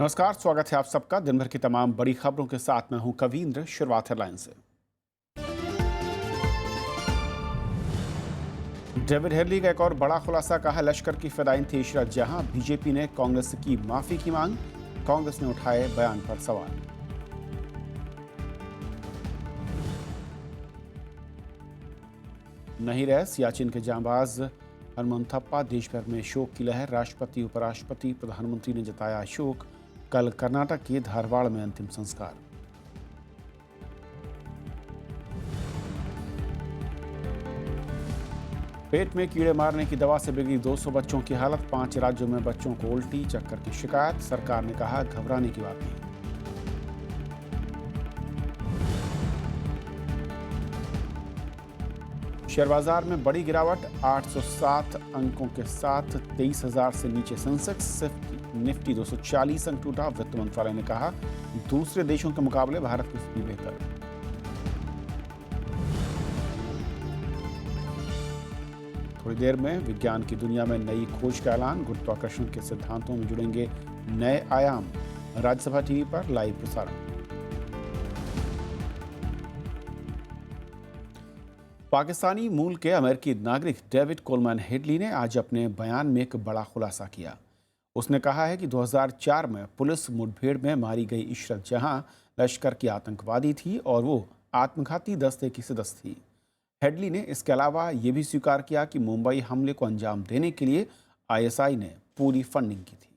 नमस्कार, स्वागत है आप सबका दिन भर की तमाम बड़ी खबरों के साथ। मैं हूं कवींद्र। शुरुआत हेडलाइन से। डेविड हेडली का एक और बड़ा खुलासा, कहा लश्कर की फिदायीन थी इशरत जहां। बीजेपी ने कांग्रेस की माफी की मांग, कांग्रेस ने उठाए बयान पर सवाल। नहीं रहे सियाचिन के जांबाज हनुमंथप्पा, देश भर में शोक की लहर। राष्ट्रपति, उपराष्ट्रपति, प्रधानमंत्री ने जताया शोक। कल कर्नाटक के धारवाड़ में अंतिम संस्कार। पेट में कीड़े मारने की दवा से बिगड़ी 200 बच्चों की हालत। 5 राज्यों में बच्चों को उल्टी चक्कर की शिकायत। सरकार ने कहा घबराने की बात नहीं। शेयर बाजार में बड़ी गिरावट, 807 अंकों के साथ 23,000 से नीचे सेंसेक्स। सिर्फ निफ्टी 240 अंक टूटा। वित्त मंत्रालय ने कहा दूसरे देशों के मुकाबले भारत की स्थिति बेहतर। थोड़ी देर में विज्ञान की दुनिया में नई खोज का ऐलान। गुरुत्वाकर्षण के सिद्धांतों में जुड़ेंगे नए आयाम। राज्यसभा टीवी पर लाइव प्रसारण। पाकिस्तानी मूल के अमेरिकी नागरिक डेविड कोलमैन हेडली ने आज अपने बयान में एक बड़ा खुलासा किया। उसने कहा है कि 2004 में पुलिस मुठभेड़ में मारी गई इशरत जहां लश्कर की आतंकवादी थी और वो आत्मघाती दस्ते की सदस्य थी। हेडली ने इसके अलावा ये भी स्वीकार किया कि मुंबई हमले को अंजाम देने के लिए ISI ने पूरी फंडिंग की थी।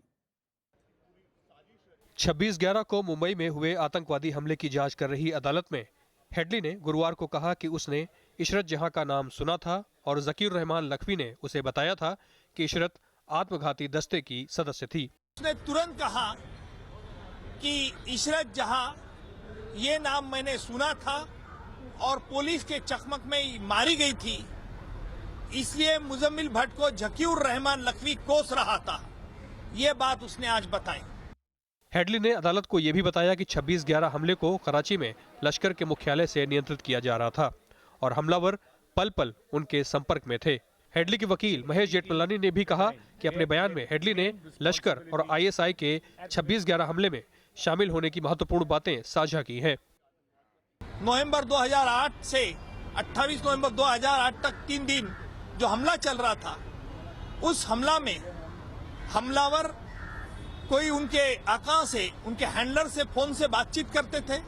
26/11 को मुंबई में हुए आतंकवादी हमले की जांच कर रही अदालत में हेडली ने गुरुवार को कहा कि उसने इशरत जहां का नाम सुना था और ज़कीर रहमान लखवी ने उसे बताया था कि इशरत आत्मघाती दस्ते की सदस्य थी। उसने तुरंत कहा कि इशरत जहां ये नाम मैंने सुना था और पुलिस के चकमक में मारी गई थी, इसलिए मुजम्मिल भट्ट को ज़कीर रहमान लखवी कोस रहा था। ये बात उसने आज बताई। हेडली ने अदालत को यह भी बताया कि 26/11 हमले को कराची में लश्कर के मुख्यालय से नियंत्रित किया जा रहा था और हमलावर पल पल उनके संपर्क में थे। हेडली के वकील महेश जेठमलानी ने भी कहा कि अपने बयान में हेडली ने लश्कर और ISI के 26/11 हमले में शामिल होने की महत्वपूर्ण बातें साझा की हैं। नवंबर 2008 से 28 नवंबर 2008 तक 3 दिन जो हमला चल रहा था, उस हमला में हमलावर कोई उनके आका से, उनके हैंडलर से फोन से बातचीत करते थे।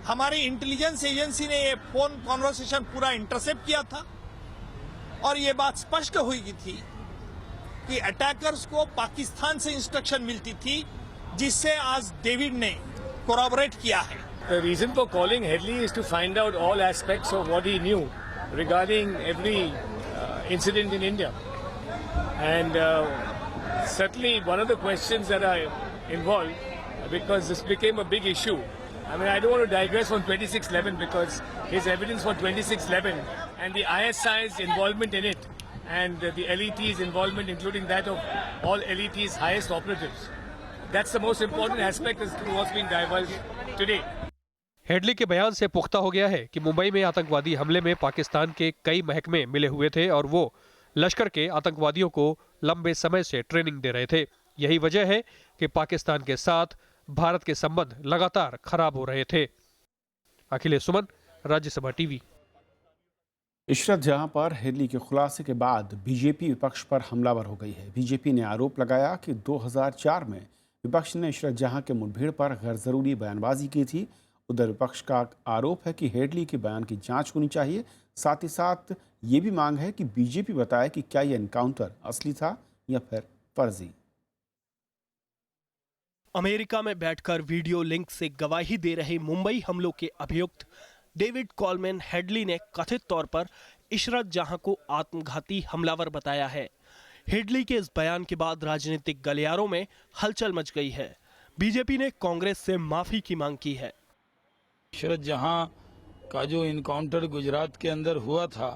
हमारी इंटेलिजेंस एजेंसी ने ये फोन कॉन्वर्सेशन पूरा इंटरसेप्ट किया था और ये बात स्पष्ट हुई थी कि अटैकर्स को पाकिस्तान से इंस्ट्रक्शन मिलती थी, जिससे आज डेविड ने कोरॉबरेट किया है। The reason for calling Headley is to find out all aspects of what he knew regarding every incident in India. And certainly one of the questions that are involved, because this became a big issue. I mean, I don't want to digress on 2611 because his evidence for 2611 and the ISI's involvement in it and the LET's involvement, including that of all LET's highest operatives. That's the most important aspect as to what's being divulged today. Headley के बयान से पुख्ता हो गया है कि मुंबई में आतंकवादी हमले में पाकिस्तान के कई महकमे मिले हुए थे और वो लश्कर के आतंकवादियों को लंबे समय से ट्रेनिंग दे रहे थे। यही वजह है कि पाकिस्तान के साथ भारत के संबंध लगातार खराब हो रहे थे। अखिलेश सुमन, राज्यसभा टीवी। इशरत जहां पर हेडली के खुलासे के बाद बीजेपी विपक्ष पर हमलावर हो गई है। बीजेपी ने आरोप लगाया कि 2004 में विपक्ष ने इशरत जहां के मुठभेड़ पर गैर जरूरी बयानबाजी की थी। उधर विपक्ष का आरोप है कि हेडली के बयान की जांच होनी चाहिए। साथ ही साथ ये भी मांग है कि बीजेपी बताए कि क्या यह एनकाउंटर असली था या फिर फर्जी। अमेरिका में बैठकर वीडियो लिंक से गवाही दे रहे मुंबई हमलों के अभियुक्त डेविड कोलमैन हेडली ने कथित तौर पर इशरत जहां को आत्मघाती हमलावर बताया है। हेडली के इस बयान के बाद राजनीतिक गलियारों में हलचल मच गई है। बीजेपी ने कांग्रेस से माफी की मांग की है। इशरत जहां का जो इनकाउंटर गुजरात के अंदर हुआ था,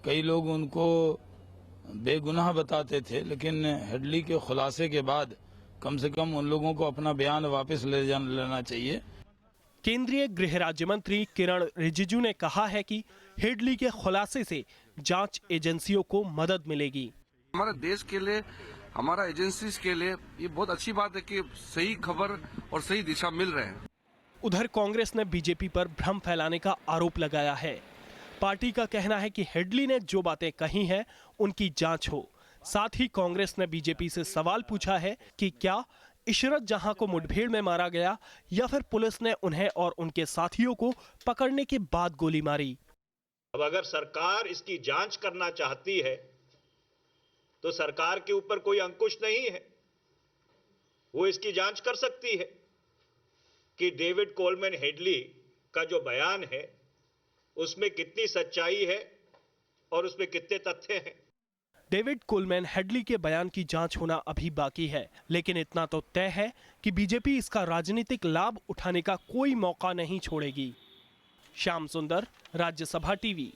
कई लोग उनको बेगुनाह बताते थे, लेकिन हेडली के खुलासे के बाद कम से कम उन लोगों को अपना बयान वापस लेना चाहिए। केंद्रीय गृह राज्य मंत्री किरण रिजिजू ने कहा है कि हेडली के खुलासे से जांच एजेंसियों को मदद मिलेगी। हमारे देश के लिए हमारा एजेंसीज के लिए ये बहुत अच्छी बात है कि सही खबर और सही दिशा मिल रहे हैं। उधर कांग्रेस ने बीजेपी पर भ्रम फैलाने का आरोप लगाया है। पार्टी का कहना है कि हेडली ने जो बातें कही हैं उनकी जांच हो। साथ ही कांग्रेस ने बीजेपी से सवाल पूछा है कि क्या इशरत जहां को मुठभेड़ में मारा गया या फिर पुलिस ने उन्हें और उनके साथियों को पकड़ने के बाद गोली मारी। अब अगर सरकार इसकी जांच करना चाहती है तो सरकार के ऊपर कोई अंकुश नहीं है, वो इसकी जांच कर सकती है कि डेविड कोलमैन हेडली का जो बयान है उसमें कितनी सच्चाई है और उसमें कितने तथ्य हैं। डेविड कोलमैन हेडली के बयान की जांच होना अभी बाकी है, लेकिन इतना तो तय है कि बीजेपी इसका राजनीतिक लाभ उठाने का कोई मौका नहीं छोड़ेगी। श्याम सुंदर, राज्यसभा टीवी।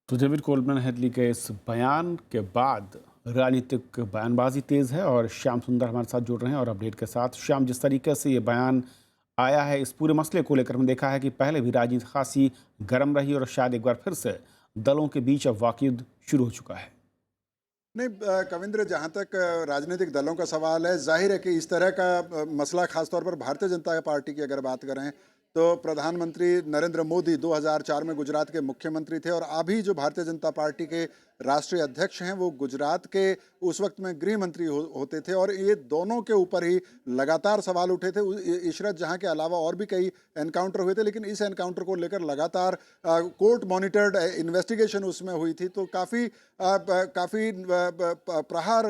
तो डेविड कोलमैन हेडली के इस बयान के बाद राजनीतिक बयानबाजी तेज है और श्याम सुंदर हमारे साथ जुड़ रहे हैं और अपडेट के साथ। श्याम, जिस तरीके से ये बयान आया है, इस पूरे मसले को लेकर हमने देखा है कि पहले भी राजनीति खासी गर्म रही और शायद एक बार फिर से दलों के बीच अब वाकयुद्ध शुरू हो चुका है। नहीं कविंद्र, जहाँ तक राजनीतिक दलों का सवाल है, जाहिर है कि इस तरह का मसला खासतौर पर भारतीय जनता पार्टी की अगर बात करें तो प्रधानमंत्री नरेंद्र मोदी 2004 में गुजरात के मुख्यमंत्री थे और अभी जो भारतीय जनता पार्टी के राष्ट्रीय अध्यक्ष हैं वो गुजरात के उस वक्त में गृह मंत्री होते थे और ये दोनों के ऊपर ही लगातार सवाल उठे थे। इशरत जहां के अलावा और भी कई एनकाउंटर हुए थे, लेकिन इस एनकाउंटर को लेकर लगातार कोर्ट मॉनिटर्ड इन्वेस्टिगेशन उसमें हुई थी। तो काफ़ी प्रहार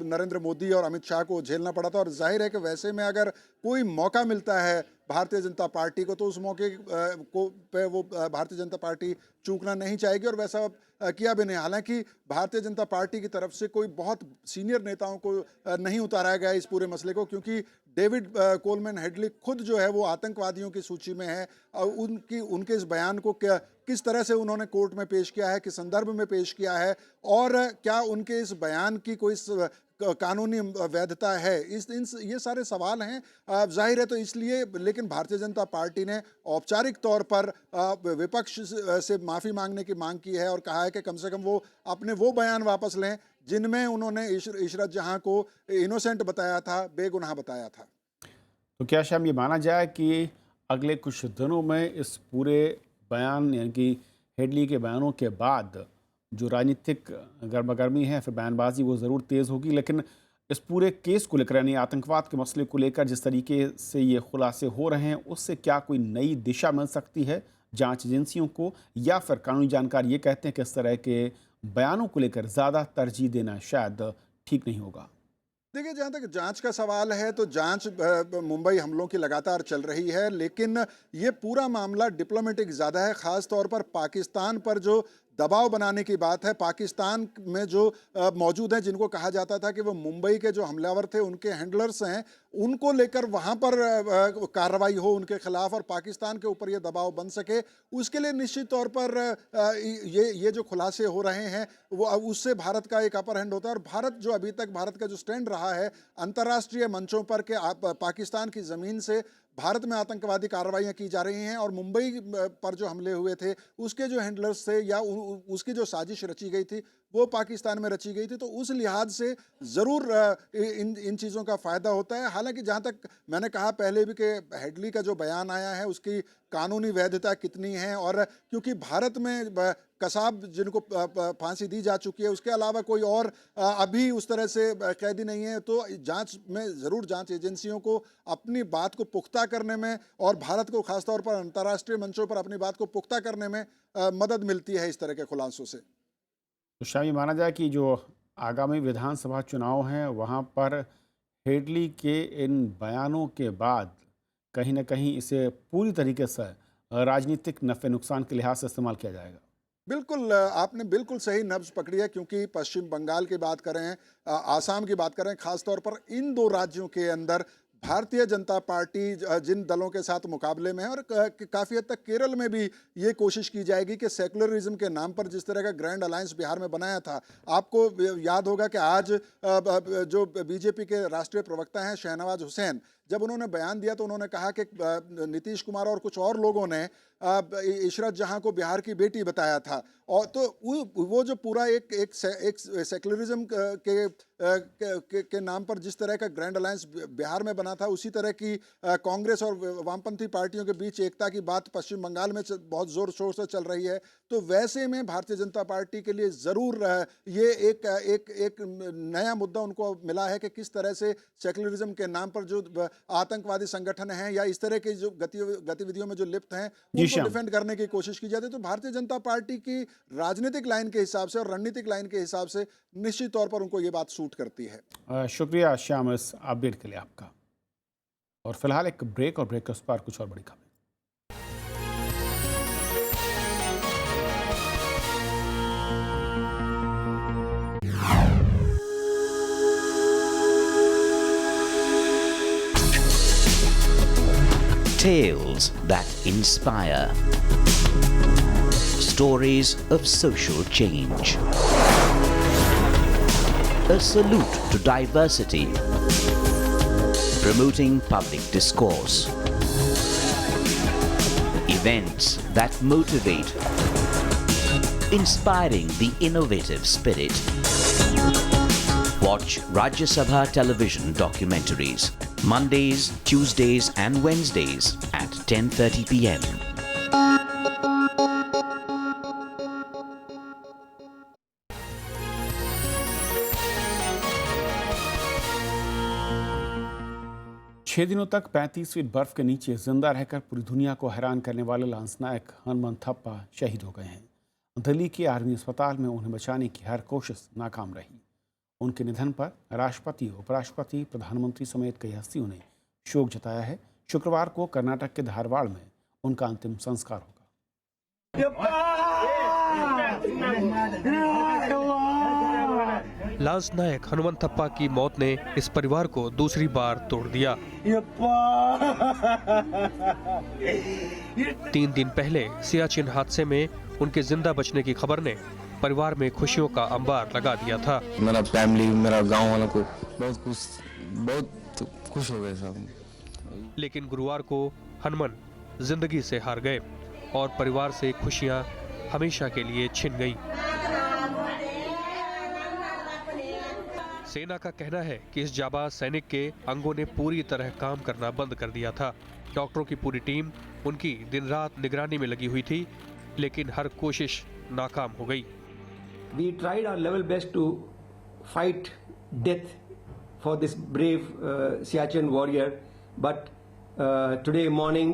नरेंद्र मोदी और अमित शाह को झेलना पड़ा था और जाहिर है कि वैसे में अगर कोई मौका मिलता है भारतीय जनता पार्टी को तो उस मौके पे वो भारतीय जनता पार्टी चूकना नहीं चाहेगी और वैसा किया भी नहीं। हालांकि भारतीय जनता पार्टी की तरफ से कोई बहुत सीनियर नेताओं को नहीं उतारा गया इस पूरे मसले को, क्योंकि डेविड कोलमैन हेडली खुद जो है वो आतंकवादियों की सूची में है और उनके इस बयान को किस तरह से उन्होंने कोर्ट में पेश किया है, किस संदर्भ में पेश किया है और क्या उनके इस बयान की कोई कानूनी वैधता है, ये सारे सवाल हैं। जाहिर है तो इसलिए, लेकिन भारतीय जनता पार्टी ने औपचारिक तौर पर विपक्ष से माफ़ी मांगने की मांग की है और कहा है कि कम से कम वो अपने वो बयान वापस लें जिनमें उन्होंने इशरत जहां को इनोसेंट बताया था, बेगुनाह बताया था। तो क्या शायद ये माना जाए कि अगले कुछ दिनों में इस पूरे बयान यानी कि हेडली के बयानों के बाद जो राजनीतिक गर्मागर्मी है, फिर बयानबाजी, वो ज़रूर तेज़ होगी, लेकिन इस पूरे केस को लेकर यानी आतंकवाद के मसले को लेकर जिस तरीके से ये खुलासे हो रहे हैं उससे क्या कोई नई दिशा मिल सकती है जांच एजेंसियों को, या फिर कानूनी जानकार ये कहते हैं कि इस तरह के बयानों को लेकर ज़्यादा तरजीह देना शायद ठीक नहीं होगा? देखिए, जहाँ तक जांच का सवाल है तो जांच मुंबई हमलों की लगातार चल रही है, लेकिन ये पूरा मामला डिप्लोमेटिक ज़्यादा है। ख़ास तौर पर पाकिस्तान पर जो दबाव बनाने की बात है, पाकिस्तान में जो मौजूद हैं, जिनको कहा जाता था कि वो मुंबई के जो हमलावर थे उनके हैंडलर्स हैं, उनको लेकर वहाँ पर कार्रवाई हो उनके खिलाफ और पाकिस्तान के ऊपर ये दबाव बन सके, उसके लिए निश्चित तौर पर ये जो खुलासे हो रहे हैं वो उससे भारत का एक अपर हैंड होता है। और भारत जो अभी तक भारत का जो स्टैंड रहा है अंतर्राष्ट्रीय मंचों पर के पाकिस्तान की ज़मीन से भारत में आतंकवादी कार्रवाइयाँ की जा रही हैं और मुंबई पर जो हमले हुए थे उसके जो हैंडलर्स थे या उसकी जो साजिश रची गई थी वो पाकिस्तान में रची गई थी, तो उस लिहाज से ज़रूर इन चीज़ों का फ़ायदा होता है। हालांकि जहाँ तक मैंने कहा पहले भी कि हेडली का जो बयान आया है उसकी कानूनी वैधता कितनी है, और क्योंकि भारत में कसाब जिनको फांसी दी जा चुकी है उसके अलावा कोई और अभी उस तरह से कैदी नहीं है, तो जांच में ज़रूर जांच एजेंसियों को अपनी बात को पुख्ता करने में और भारत को खासतौर पर अंतर्राष्ट्रीय मंचों पर अपनी बात को पुख्ता करने में मदद मिलती है इस तरह के खुलासों से। तो शायद ये माना जाए कि जो आगामी विधानसभा चुनाव हैं वहाँ पर हेडली के इन बयानों के बाद कहीं ना कहीं इसे पूरी तरीके से राजनीतिक नफ़े नुकसान के लिहाज से इस्तेमाल किया जाएगा। बिल्कुल, आपने बिल्कुल सही नब्ज पकड़ी है, क्योंकि पश्चिम बंगाल की बात करें, आसाम की बात करें, खासतौर पर इन दो राज्यों के अंदर भारतीय जनता पार्टी जिन दलों के साथ मुकाबले में है, और काफ़ी हद तक केरल में भी ये कोशिश की जाएगी कि सेकुलरिज्म के नाम पर जिस तरह का ग्रैंड अलायंस बिहार में बनाया था, आपको याद होगा कि आज जो बीजेपी के राष्ट्रीय प्रवक्ता हैं शहनवाज हुसैन, जब उन्होंने बयान दिया तो उन्होंने कहा कि नीतीश कुमार और कुछ और लोगों ने इशरत जहां को बिहार की बेटी बताया था। और तो वो जो पूरा एक सेक्युलरिज्म के नाम पर जिस तरह का ग्रैंड अलायंस बिहार में बना था, उसी तरह की कांग्रेस और वामपंथी पार्टियों के बीच एकता की बात पश्चिम बंगाल में बहुत जोर शोर से चल रही है। तो वैसे में भारतीय जनता पार्टी के लिए जरूर ये एक नया मुद्दा उनको मिला है कि किस तरह से सेक्युलरिज्म के नाम पर जो आतंकवादी संगठन हैं या इस तरह की जो गतिविधियों में जो लिप्त हैं उनको डिफेंड करने की कोशिश की जाती है। तो भारतीय जनता पार्टी की राजनीतिक लाइन के हिसाब से और रणनीतिक लाइन के हिसाब से निश्चित तौर पर उनको ये बात सूट करती है। शुक्रिया श्याम इस अपडेट के लिए आपका। और फिलहाल एक ब्रेक, और ब्रेक के उस पार कुछ और बड़ी खबर। Tales that inspire. Stories of social change. A salute to diversity. Promoting public discourse. Events that motivate. Inspiring the innovative spirit. Watch Rajya Sabha television documentaries. Mondays, Tuesdays and Wednesdays at 10:30 p.m. छह दिनों तक 35 feet बर्फ के नीचे जिंदा रहकर पूरी दुनिया को हैरान करने वाले लांसनायक हनुमंत थप्पा शहीद हो गए हैं। दिल्ली के आर्मी अस्पताल में उन्हें बचाने की हर कोशिश नाकाम रही। उनके निधन पर राष्ट्रपति, उपराष्ट्रपति, प्रधानमंत्री समेत कई हस्तियों ने शोक जताया है। शुक्रवार को कर्नाटक के धारवाड़ में उनका अंतिम संस्कार होगा। लांसनायक हनुमंत थप्पा की मौत ने इस परिवार को दूसरी बार तोड़ दिया। 3 दिन पहले सियाचिन हादसे में उनके जिंदा बचने की खबर ने परिवार में खुशियों का अंबार लगा दिया था। मेरा फैमिली, मेरा गांव वालों को बहुत खुश हो गए सब। लेकिन गुरुवार को हनुमान जिंदगी से हार गए और परिवार से खुशियां हमेशा के लिए छिन गईं। सेना का कहना है कि इस जाबाज सैनिक के अंगों ने पूरी तरह काम करना बंद कर दिया था। डॉक्टरों की पूरी टीम उनकी दिन रात निगरानी में लगी हुई थी, लेकिन हर कोशिश नाकाम हो गई। We tried our level best to fight death for this brave Siachen warrior, but today morning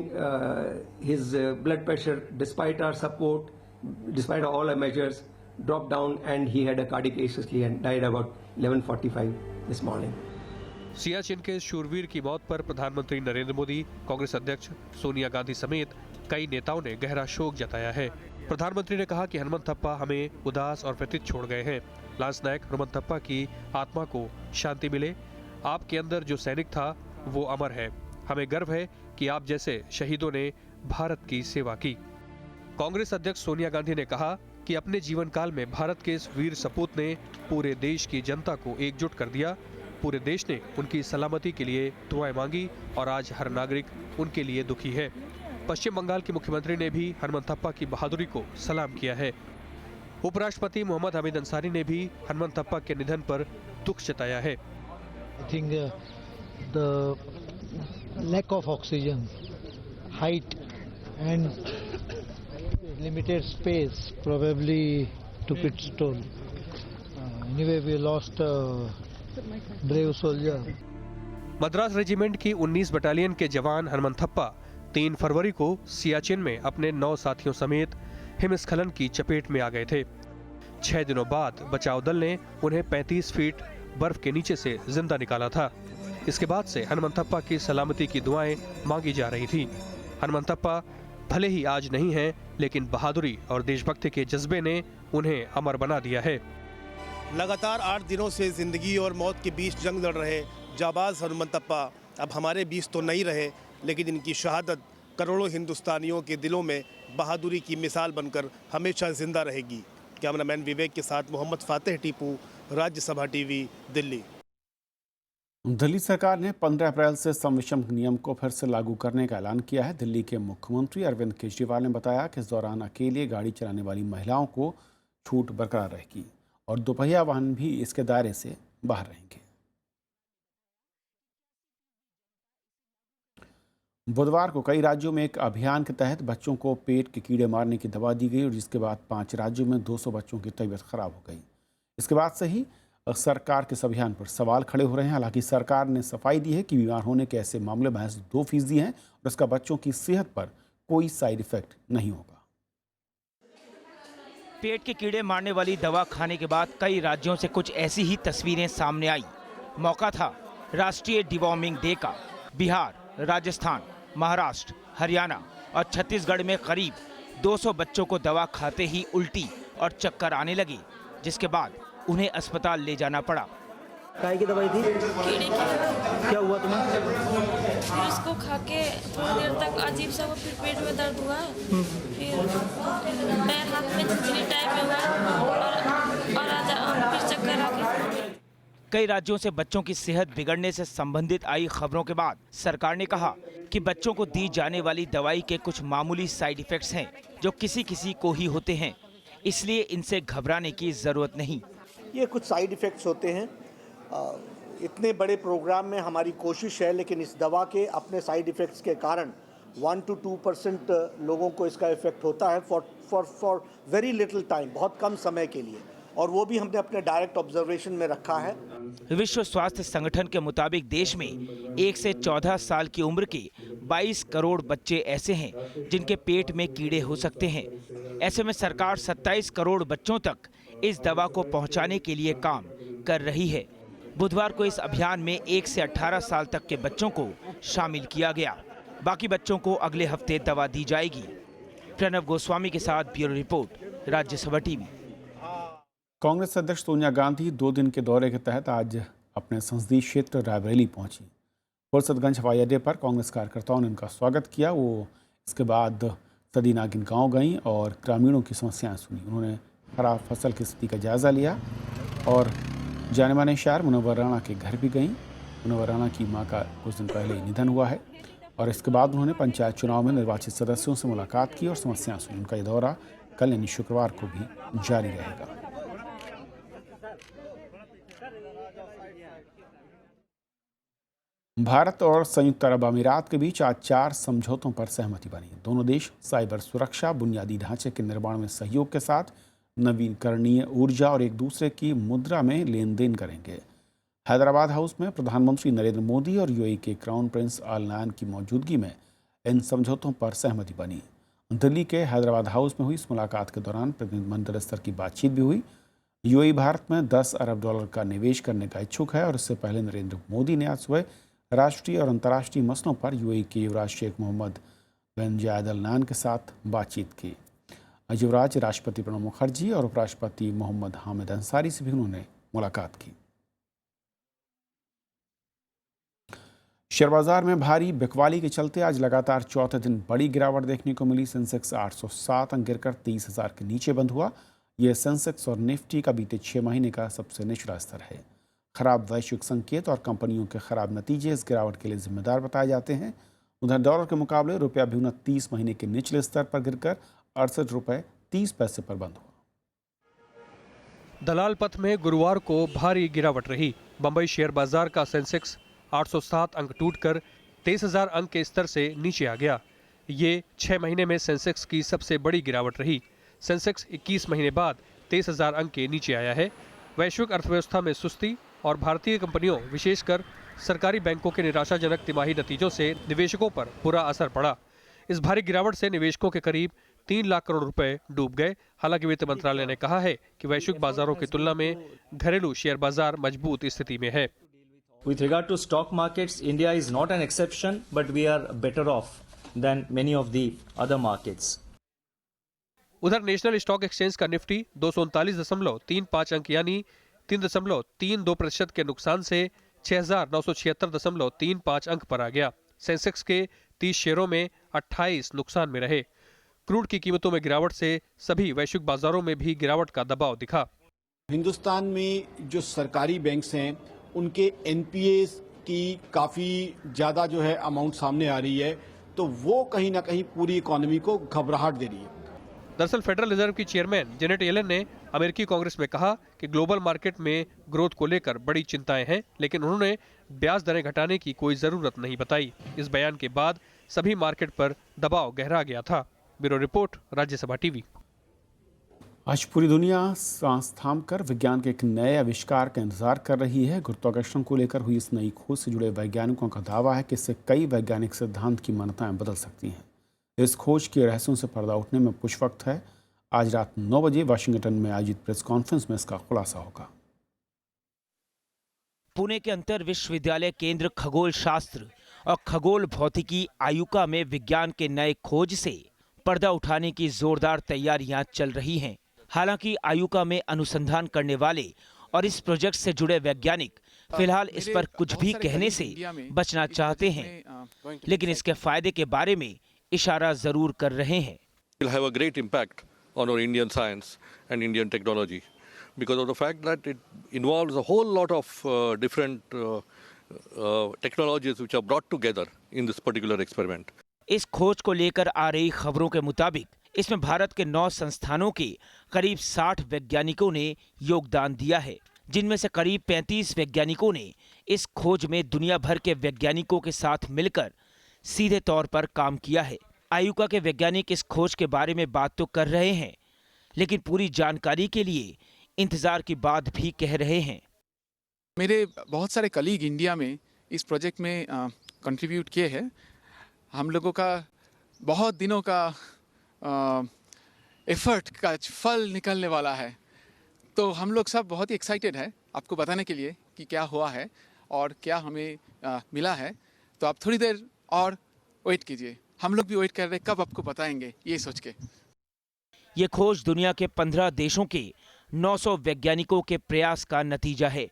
his blood pressure, despite our support, despite all our measures, dropped down and he had a cardiac arrest and died about 11:45 this morning. Siachen के शूरवीर की मौत पर प्रधानमंत्री नरेंद्र मोदी, कांग्रेस अध्यक्ष सोनिया गांधी समेत कई नेताओं ने गहरा शोक जताया है। प्रधानमंत्री ने कहा कि हनुमंत थप्पा हमें उदास और व्यथित छोड़ गए हैं। लांसनायक हनुमंत थप्पा की आत्मा को शांति मिले। आपके अंदर जो सैनिक था वो अमर है। हमें गर्व है कि आप जैसे शहीदों ने भारत की सेवा की। कांग्रेस अध्यक्ष सोनिया गांधी ने कहा कि अपने जीवन काल में भारत के इस वीर सपूत ने पूरे देश की जनता को एकजुट कर दिया। पूरे देश ने उनकी सलामती के लिए दुआएं मांगी और आज हर नागरिक उनके लिए दुखी है। पश्चिम बंगाल के मुख्यमंत्री ने भी हनुमंत थप्पा की बहादुरी को सलाम किया है। उपराष्ट्रपति मोहम्मद हामिद अंसारी ने भी हनुमंत थप्पा के निधन पर दुख जताया है। I think the lack of oxygen, height and limited space probably took its toll. Anyway, we lost a brave soldier. Madras regiment की 19 बटालियन के जवान हनुमंत थप्पा 3 फरवरी को सियाचिन में अपने 9 साथियों समेत हिमस्खलन की चपेट में आ गए थे। 6 दिनों बाद बचाव दल ने उन्हें 35 फीट बर्फ के नीचे से जिंदा निकाला था। इसके बाद से हनुमंत थप्पा की सलामती की दुआएं मांगी जा रही थी। हनुमंत थप्पा भले ही आज नहीं हैं, लेकिन बहादुरी और देशभक्ति के जज्बे ने उन्हें अमर बना दिया है। लगातार 8 दिनों से जिंदगी और मौत के बीच जंग लड़ रहे जाबाज हनुमंत थप्पा अब हमारे बीच तो नहीं रहे, लेकिन इनकी शहादत करोड़ों हिंदुस्तानियों के दिलों में बहादुरी की मिसाल बनकर हमेशा जिंदा रहेगी। कैमरामैन विवेक के साथ मोहम्मद फातेह टीपू, राज्यसभा टीवी, दिल्ली। दिल्ली सरकार ने 15 अप्रैल से सम विषम नियम को फिर से लागू करने का ऐलान किया है। दिल्ली के मुख्यमंत्री अरविंद केजरीवाल ने बताया कि इस दौरान अकेले गाड़ी चलाने वाली महिलाओं को छूट बरकरार रहेगी और दोपहिया वाहन भी इसके दायरे से बाहर रहेंगे। बुधवार को कई राज्यों में एक अभियान के तहत बच्चों को पेट के कीड़े मारने की दवा दी गई और जिसके बाद 5 राज्यों में 200 बच्चों की तबीयत खराब हो गई। इसके बाद से ही सरकार के इस अभियान पर सवाल खड़े हो रहे हैं। हालांकि सरकार ने सफाई दी है कि बीमार होने के ऐसे मामले महज 2% हैं और इसका बच्चों की सेहत पर कोई साइड इफेक्ट नहीं होगा। पेट के कीड़े मारने वाली दवा खाने के बाद कई राज्यों से कुछ ऐसी ही तस्वीरें सामने आई। मौका था राष्ट्रीय डिवॉर्मिंग डे का। बिहार, राजस्थान, महाराष्ट्र, हरियाणा और छत्तीसगढ़ में करीब 200 बच्चों को दवा खाते ही उल्टी और चक्कर आने लगे, जिसके बाद उन्हें अस्पताल ले जाना पड़ा। काय की दवाई थी? कीड़े की। क्या हुआ तुम्हें? फिर उसको खा के थोड़ी देर तक अजीब सा हुआ, फिर पेट में दर्द हुआ, फिर पैर हाथ में चिचली टाइप में हुआ और फिर चक्कर आ गए। कई राज्यों से बच्चों की सेहत बिगड़ने से संबंधित आई खबरों के बाद सरकार ने कहा कि बच्चों को दी जाने वाली दवाई के कुछ मामूली साइड इफेक्ट्स हैं जो किसी किसी को ही होते हैं, इसलिए इनसे घबराने की जरूरत नहीं। ये कुछ साइड इफ़ेक्ट्स होते हैं। इतने बड़े प्रोग्राम में हमारी कोशिश है, लेकिन इस दवा के अपने साइड इफ़ेक्ट्स के कारण 1 to 2% लोगों को इसका इफ़ेक्ट होता है फॉर वेरी लिटिल टाइम, बहुत कम समय के लिए, और वो भी हमने अपने डायरेक्ट ऑब्जर्वेशन में रखा है। विश्व स्वास्थ्य संगठन के मुताबिक देश में 1 से 14 साल की उम्र के 22 करोड़ बच्चे ऐसे हैं जिनके पेट में कीड़े हो सकते हैं। ऐसे में सरकार 27 करोड़ बच्चों तक इस दवा को पहुंचाने के लिए काम कर रही है। बुधवार को इस अभियान में 1 से 18 साल तक के बच्चों को शामिल किया गया। बाकी बच्चों को अगले हफ्ते दवा दी जाएगी। प्रणव गोस्वामी के साथ bureau report, Rajya Sabha TV. Congress अध्यक्ष सोनिया गांधी 2 दिन के दौरे के तहत आज अपने संसदीय क्षेत्र रायबरेली पहुंची। फुर्सतगंज हवाई अड्डे पर कांग्रेस कार्यकर्ताओं ने उनका स्वागत किया। वो इसके बाद सदी नागिन गाँव गईं और ग्रामीणों की समस्याएं सुनी। उन्होंने खराब फसल की स्थिति का जायजा लिया और जाने माने शायर मुनव्वर राणा के घर भी गईं। मुनव्वर राणा की मां का कुछ दिन पहले निधन हुआ है और इसके बाद उन्होंने पंचायत चुनाव में निर्वाचित सदस्यों से मुलाकात की और समस्याएं सुनी। उनका ये दौरा कल यानी शुक्रवार को भी जारी रहेगा। भारत और संयुक्त अरब अमीरात के बीच आज 4 समझौतों पर सहमति बनी। दोनों देश साइबर सुरक्षा, बुनियादी ढांचे के निर्माण में सहयोग के साथ नवीकरणीय ऊर्जा और एक दूसरे की मुद्रा में लेन देन करेंगे। हैदराबाद हाउस में प्रधानमंत्री नरेंद्र मोदी और यूएई के क्राउन प्रिंस अल नायन की मौजूदगी में इन समझौतों पर सहमति बनी। दिल्ली के हैदराबाद हाउस में हुई इस मुलाकात के दौरान प्रतिनिधिमंडल स्तर की बातचीत भी हुई। यूएई भारत में $10 अरब का निवेश करने का इच्छुक है और इससे पहले नरेंद्र मोदी ने आज सुबह राष्ट्रीय और अंतर्राष्ट्रीय मसलों पर यूएई के युवराज शेख मोहम्मद बिन जायद अल नाहयान के साथ बातचीत की। युवराज राष्ट्रपति प्रणब मुखर्जी और उपराष्ट्रपति मोहम्मद हामिद अंसारी से भी उन्होंने मुलाकात की। शेयर बाजार में भारी बिकवाली के चलते आज लगातार चौथे दिन बड़ी गिरावट देखने को मिली। सेंसेक्स 807 अंक गिरकर 30,000 के नीचे बंद हुआ। यह सेंसेक्स और निफ्टी का बीते 6 महीने का सबसे निचला स्तर है। खराब वैश्विक संकेत और कंपनियों के खराब नतीजे इस गिरावट के लिए जिम्मेदार बताए जाते हैं। उधर डॉलर के मुकाबले रुपया भी 29 महीने के निचले स्तर पर गिरकर 68 रुपये 30 पैसे पर बंद हुआ। दलाल पथ में गुरुवार को भारी गिरावट रही। बंबई शेयर बाजार का सेंसेक्स 807 अंक टूटकर 23,000 अंक के स्तर से नीचे आ गया। ये 6 महीने में सेंसेक्स की सबसे बड़ी गिरावट रही। सेंसेक्स 21 महीने बाद 23,000 अंक के नीचे आया है। वैश्विक अर्थव्यवस्था में सुस्ती और भारतीय कंपनियों, विशेषकर सरकारी बैंकों के निराशाजनक तिमाही नतीजों से निवेशकों पर बुरा असर पड़ा। इस भारी गिरावट से निवेशकों के करीब 3 लाख करोड़ रुपए डूब गए। हालांकि वित्त मंत्रालय ने कहा है कि वैश्विक बाजारों की तुलना में घरेलू शेयर बाजार मजबूत स्थिति में है। With regard to stock markets, India is not an exception, but we are better off than many of the other markets. उधर नेशनल स्टॉक एक्सचेंज का निफ्टी 239.35 अंक यानी 3.32% के नुकसान से 6,976.35 अंक पर आ गया। सेंसेक्स के 30 शेयरों में 28 नुकसान में रहे। क्रूड की कीमतों में गिरावट से सभी वैश्विक बाजारों में भी गिरावट का दबाव दिखा। हिंदुस्तान में जो सरकारी बैंक्स हैं उनके एनपीए की काफ़ी ज़्यादा जो है अमाउंट सामने आ रही है, तो वो कहीं ना कहीं पूरी इकोनॉमी को घबराहट दे रही है। दरअसल फेडरल रिजर्व की चेयरमैन जेनेट येलेन ने अमेरिकी कांग्रेस में कहा कि ग्लोबल मार्केट में ग्रोथ को लेकर बड़ी चिंताएं हैं, लेकिन उन्होंने ब्याज दरें घटाने की कोई जरूरत नहीं बताई। इस बयान के बाद सभी मार्केट पर दबाव गहरा गया था। Bureau report, Rajya Sabha TV. आज पूरी दुनिया सांस थाम कर विज्ञान के एक नए आविष्कार का इंतजार कर रही है। गुरुत्वाकर्षण को लेकर हुई इस नई खोज से जुड़े वैज्ञानिकों का दावा है कि इससे कई वैज्ञानिक सिद्धांत की मान्यताएं बदल सकती हैं। इस खोज के रहस्यों से पर्दा उठने में कुछ वक्त है। आज रात 9 बजे वाशिंगटन में आयोजित प्रेस कॉन्फ्रेंस में इसका खुलासा होगा। पुणे के अंतर विश्वविद्यालय केंद्र खगोल शास्त्र और खगोल भौतिकी आयुका में विज्ञान के नए खोज से पर्दा उठाने की जोरदार तैयारियां चल रही हैं। हालांकि आयुका में अनुसंधान करने वाले और इस प्रोजेक्ट से जुड़े वैज्ञानिक फिलहाल इस पर कुछ भी कहने से बचना चाहते हैं, लेकिन इसके फायदे के बारे में इशारा जरूर कर रहे हैं। Will have a great impact on our Indian science and Indian technology because of the fact that it involves a whole lot of different technologies which are brought together in this particular experiment. इस खोज को लेकर आ रही खबरों के मुताबिक इसमें भारत के 9 संस्थानों के करीब 60 वैज्ञानिकों ने योगदान दिया है, जिनमें से करीब 35 वैज्ञानिकों ने इस खोज में दुनिया भर के वैज्ञानिकों के साथ मिलकर सीधे तौर पर काम किया है। आयुका के वैज्ञानिक इस खोज के बारे में बात तो कर रहे हैं, लेकिन पूरी जानकारी के लिए इंतजार की बात भी कह रहे हैं। मेरे बहुत सारे कलीग इंडिया में इस प्रोजेक्ट में कंट्रीब्यूट किए हैं। हम लोगों का बहुत दिनों का एफर्ट का फल निकलने वाला है, तो हम लोग सब बहुत ही एक्साइटेड है आपको बताने के लिए कि क्या हुआ है और क्या हमें मिला है। तो आप थोड़ी देर और वेट कीजिए, हम लोग भी वेट कर रहे हैं कब आपको बताएंगे ये सोच के। ये खोज दुनिया के 15 देशों के 900 वैज्ञानिकों के प्रयास का नतीजा है।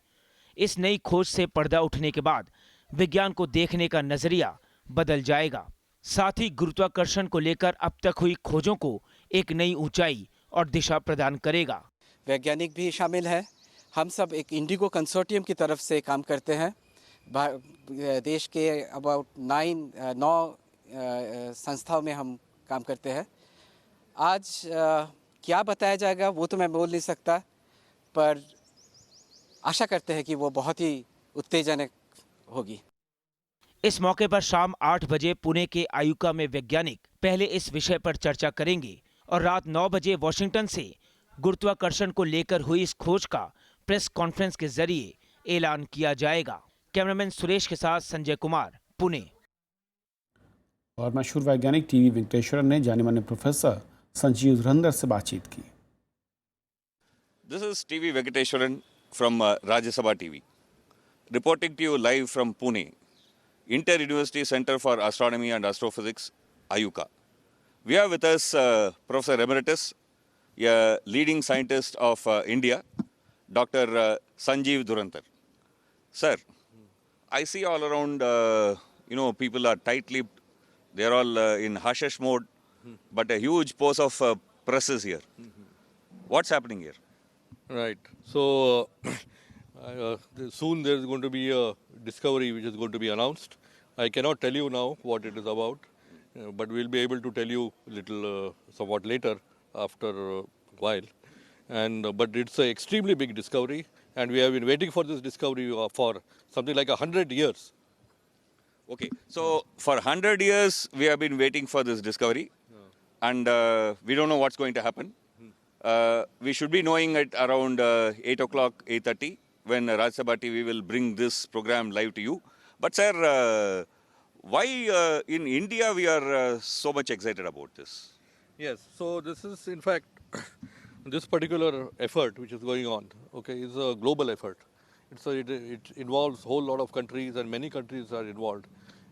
इस नई खोज से पर्दा उठने के बाद विज्ञान को देखने का नजरिया बदल जाएगा। साथ ही गुरुत्वाकर्षण को लेकर अब तक हुई खोजों को एक नई ऊंचाई और दिशा प्रदान करेगा। वैज्ञानिक भी शामिल है। हम सब एक इंडिगो कंसोर्टियम की तरफ से काम करते हैं। देश के अबाउट 9 संस्थाओं में हम काम करते हैं। आज क्या बताया जाएगा वो तो मैं बोल नहीं सकता, पर आशा करते हैं कि वो बहुत ही उत्तेजनक होगी। इस मौके पर शाम 8 बजे पुणे के आयुका में वैज्ञानिक पहले इस विषय पर चर्चा करेंगे और रात 9 बजे वॉशिंगटन से गुरुत्वाकर्षण को लेकर हुई इस खोज का प्रेस कॉन्फ्रेंस के जरिए ऐलान किया जाएगा। कैमरामैन सुरेश के साथ संजय कुमार, पुणे। और मशहूर वैज्ञानिक टीवी वेंकटेश्वरन ने जाने माने प्रोफेसर संजीव धुरंधर से बातचीत की। This is TV Venkateshwaran from Rajya Sabha TV, reporting to you live from Pune, Inter-University Center for Astronomy and Astrophysics, AYUCA. We have with us Professor Emeritus, a leading scientist of India, Dr. Sanjeev Dhurandhar. Sir, I see all around, people are tight-lipped. They are all in hush-hush mode, but a huge pose of press is here. What's happening here? Right. So soon there is going to be a discovery which is going to be announced. I cannot tell you now what it is about, but we'll be able to tell you somewhat later after a while. But it's an extremely big discovery, and we have been waiting for this discovery for something like 100 years. Okay, so for 100 years we have been waiting for this discovery, and we don't know what's going to happen. We should be knowing it around 8 o'clock, 8:30, when Rajya Sabha TV will bring this program live to you. But sir, why in India we are so much excited about this? Yes, so this is in fact, this particular effort which is going on, okay, is a global effort. It involves a whole lot of countries, and many countries are involved.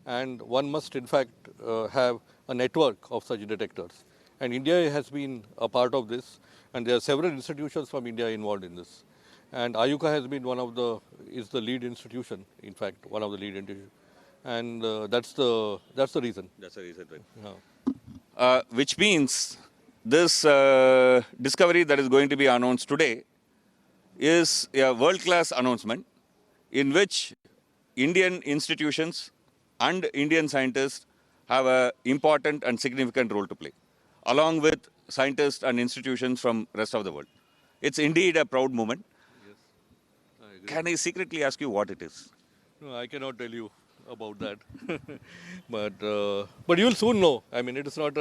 And one must in fact have a network of such detectors. And India has been a part of this, and there are several institutions from India involved in this. And AYUCA has been is the lead institution, in fact, one of the lead institutions. And that's the reason. That's the reason, right? Yeah. Which means this discovery that is going to be announced today is a world-class announcement in which Indian institutions and Indian scientists have an important and significant role to play, along with scientists and institutions from rest of the world. It's indeed a proud moment. Can I secretly ask you what it is? No, I cannot tell you about that. but you'll soon know. I mean, it is not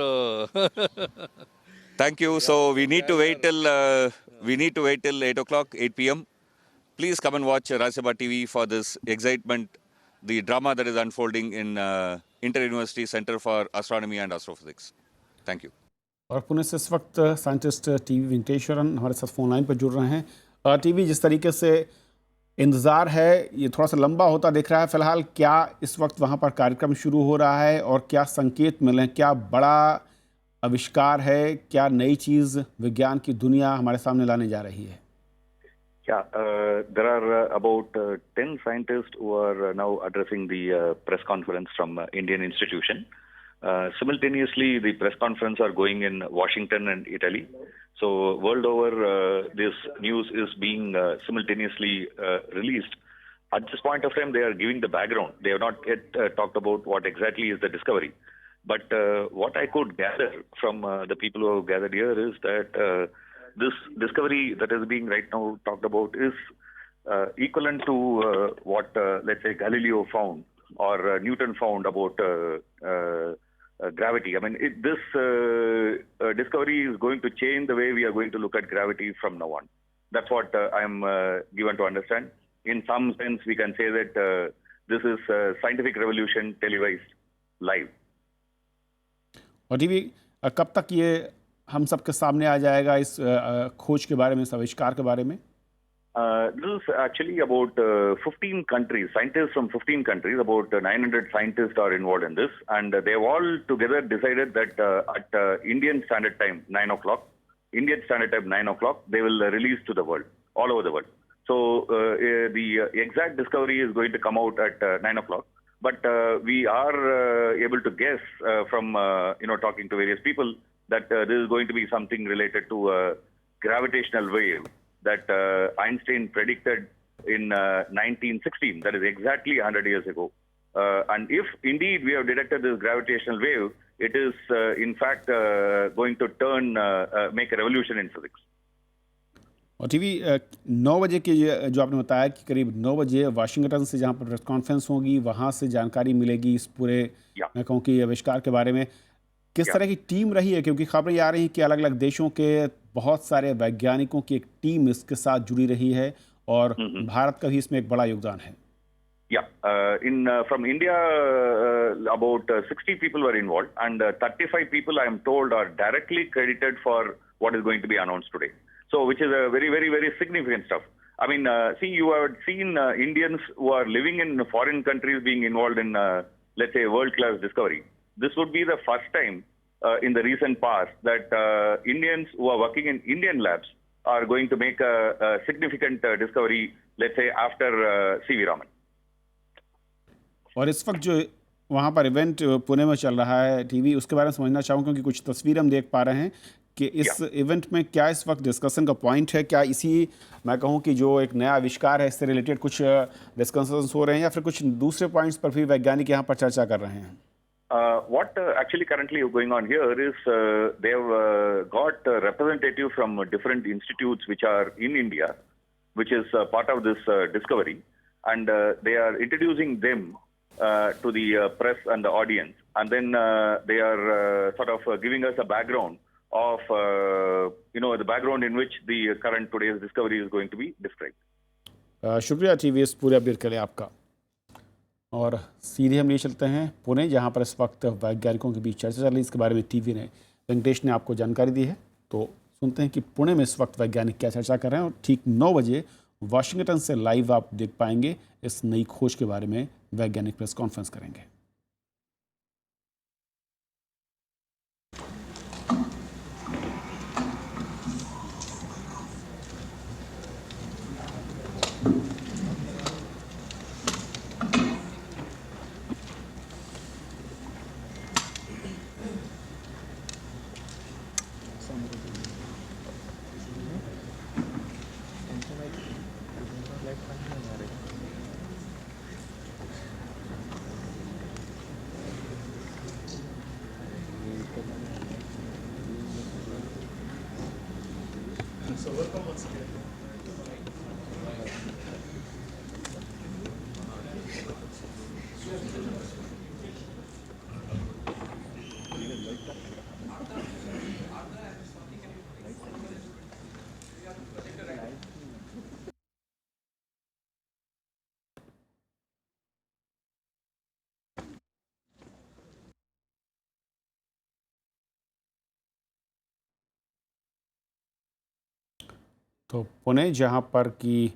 Thank you. So we need to wait till 8 o'clock, 8 p.m. Please come and watch Rajya Sabha TV for this excitement, the drama that is unfolding in Inter-University Center for Astronomy and Astrophysics. Thank you. और पुणे से इस वक्त scientist TV Venkateswaran हमारे साथ phone line पर जुड़ रहे हैं। टीवी, जिस तरीके से इंतज़ार है ये थोड़ा सा लंबा होता दिख रहा है, फिलहाल क्या इस वक्त वहाँ पर कार्यक्रम शुरू हो रहा है और क्या संकेत मिले, क्या बड़ा आविष्कार है, क्या नई चीज़ विज्ञान की दुनिया हमारे सामने लाने जा रही है? Yeah, there are about 10 scientists who are now addressing the press conference from Indian institution. Simultaneously, the press conference are going in Washington and Italy. So world over, this news is being simultaneously released. At this point of time, they are giving the background. They have not yet talked about what exactly is the discovery. But what I could gather from the people who have gathered here is that this discovery that is being right now talked about is equivalent to what, let's say, Galileo found or Newton found about gravity. I mean, this discovery is going to change the way we are going to look at gravity from now on. That's what I am given to understand. In some sense, we can say that this is a scientific revolution televised live. और TV कब तक ये हम सबके सामने आ जाएगा इस खोज के बारे में, इस आविष्कार के बारे में? This is actually about 15 countries, scientists from 15 countries, about 900 scientists are involved in this, and they have all together decided that at Indian Standard Time, 9 o'clock, Indian Standard Time, 9 o'clock, they will release to the world, all over the world. So the exact discovery is going to come out at 9 o'clock, but we are able to guess from, talking to various people that this is going to be something related to a gravitational wave that Einstein predicted in 1916, that is exactly 100 years ago. And if indeed we have detected this gravitational wave, it is in fact going to make a revolution in physics. और TV 9 बजे की जो आपने बताया कि करीब 9 बजे Washington से जहाँ पर प्रेस कॉन्फ्रेंस होगी, वहाँ से जानकारी मिलेगी इस पूरे मैं कहूँ कि आविष्कार के बारे में। किस तरह की टीम रही है, क्योंकि खबरें आ रही हैं कि अलग अलग देशों के बहुत सारे वैज्ञानिकों की एक टीम इसके साथ जुड़ी रही है और भारत का भी इसमें एक बड़ा योगदान है। From India, about 60 people were involved, and 35 people, I am told, are directly credited for what is going to be announced today. So, which is a very, very, very significant stuff. I mean, you have seen Indians who are living in foreign countries being involved in, let's say, world-class discovery. This would be the first time in the recent past that Indians who are working in Indian labs are going to make a significant discovery, let's say, after C.V. Raman. और इस वक्त जो वहाँ पर event Pune में चल रहा है टीवी, उसके बारे में समझना चाहूँ, क्योंकि कुछ तस्वीर हम देख पा रहे हैं कि इस इवेंट में क्या इस वक्त डिस्कशन का पॉइंट है, क्या इसी मैं कहूँ कि जो एक नया आविष्कार है इससे रिलेटेड कुछ डिस्कशंस हो रहे हैं या फिर कुछ दूसरे पॉइंट्स पर भी वैज्ञानिक यहाँ पर चर्चा कर रहे हैं? What actually currently going on here is they have got a representative from different institutes which are in India, which is part of this discovery, and they are introducing them to the press and the audience, and then they are sort of giving us a background of the background in which the current today's discovery is going to be described. शुक्रिया TV इस पूरे update के लिए आपका। और सीधे हम लिए चलते हैं पुणे, जहां पर इस वक्त वैज्ञानिकों के बीच चर्चा चल रही है। इसके बारे में टीवी ने वेंकटेश ने आपको जानकारी दी है, तो सुनते हैं कि पुणे में इस वक्त वैज्ञानिक क्या चर्चा कर रहे हैं। और ठीक 9 बजे वाशिंगटन से लाइव आप देख पाएंगे इस नई खोज के बारे में वैज्ञानिक प्रेस कॉन्फ्रेंस करेंगे। तो पुणे जहां पर कि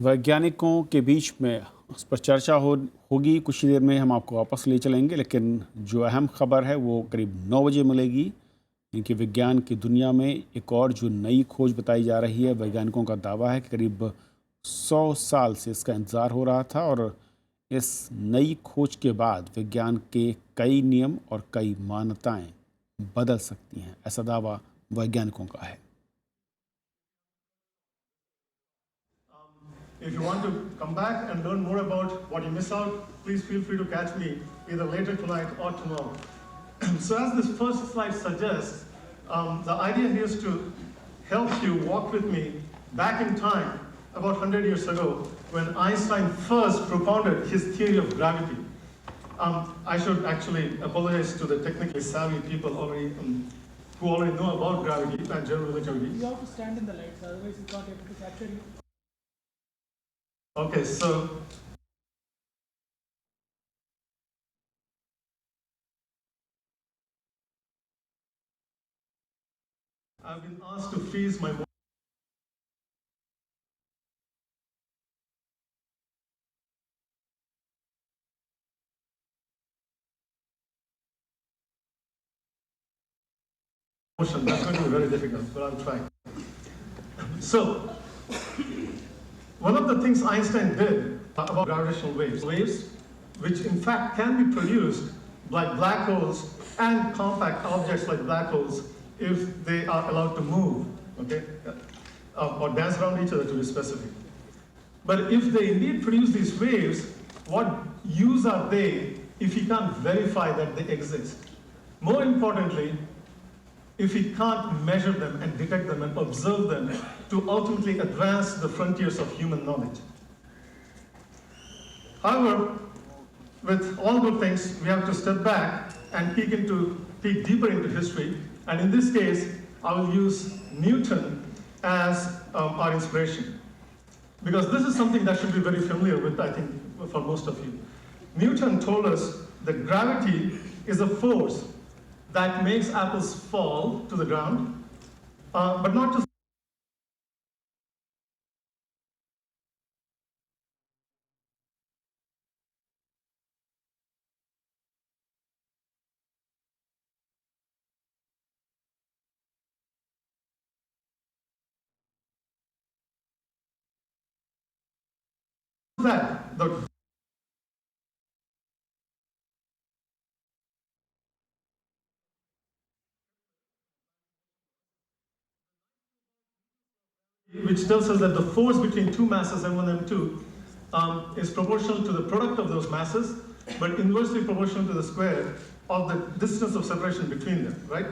वैज्ञानिकों के बीच में उस पर चर्चा होगी, कुछ ही देर में हम आपको वापस ले चलेंगे, लेकिन जो अहम खबर है वो करीब 9 बजे मिलेगी। इनकी विज्ञान की दुनिया में एक और जो नई खोज बताई जा रही है, वैज्ञानिकों का दावा है कि करीब 100 साल से इसका इंतज़ार हो रहा था और इस नई खोज के बाद विज्ञान के कई नियम और कई मान्यताएं बदल सकती हैं, ऐसा दावा वैज्ञानिकों का है। If you want to come back and learn more about what you miss out, please feel free to catch me either later tonight or tomorrow. So as this first slide suggests, the idea here is to help you walk with me back in time about 100 years ago when Einstein first propounded his theory of gravity. I should actually apologize to the technically savvy people already who already know about gravity and general relativity. You have to stand in the lights, otherwise you can't able to capture you. Okay, so I've been asked to freeze my motion. That's going to be very difficult, but I'll try. So, one of the things Einstein did about gravitational waves, which in fact can be produced by black holes and compact objects like black holes if they are allowed to move, okay, or dance around each other to be specific. But if they indeed produce these waves, what use are they if you can't verify that they exist? More importantly, if we can't measure them and detect them and observe them to ultimately advance the frontiers of human knowledge. However, with all good things, we have to step back and peek deeper into history. And in this case, I will use Newton as our inspiration. Because this is something that should be very familiar with, I think, for most of you. Newton told us that gravity is a force that makes apples fall to the ground, but not just that. Which tells us that the force between two masses, M1 and M2, is proportional to the product of those masses, but inversely proportional to the square of the distance of separation between them, right?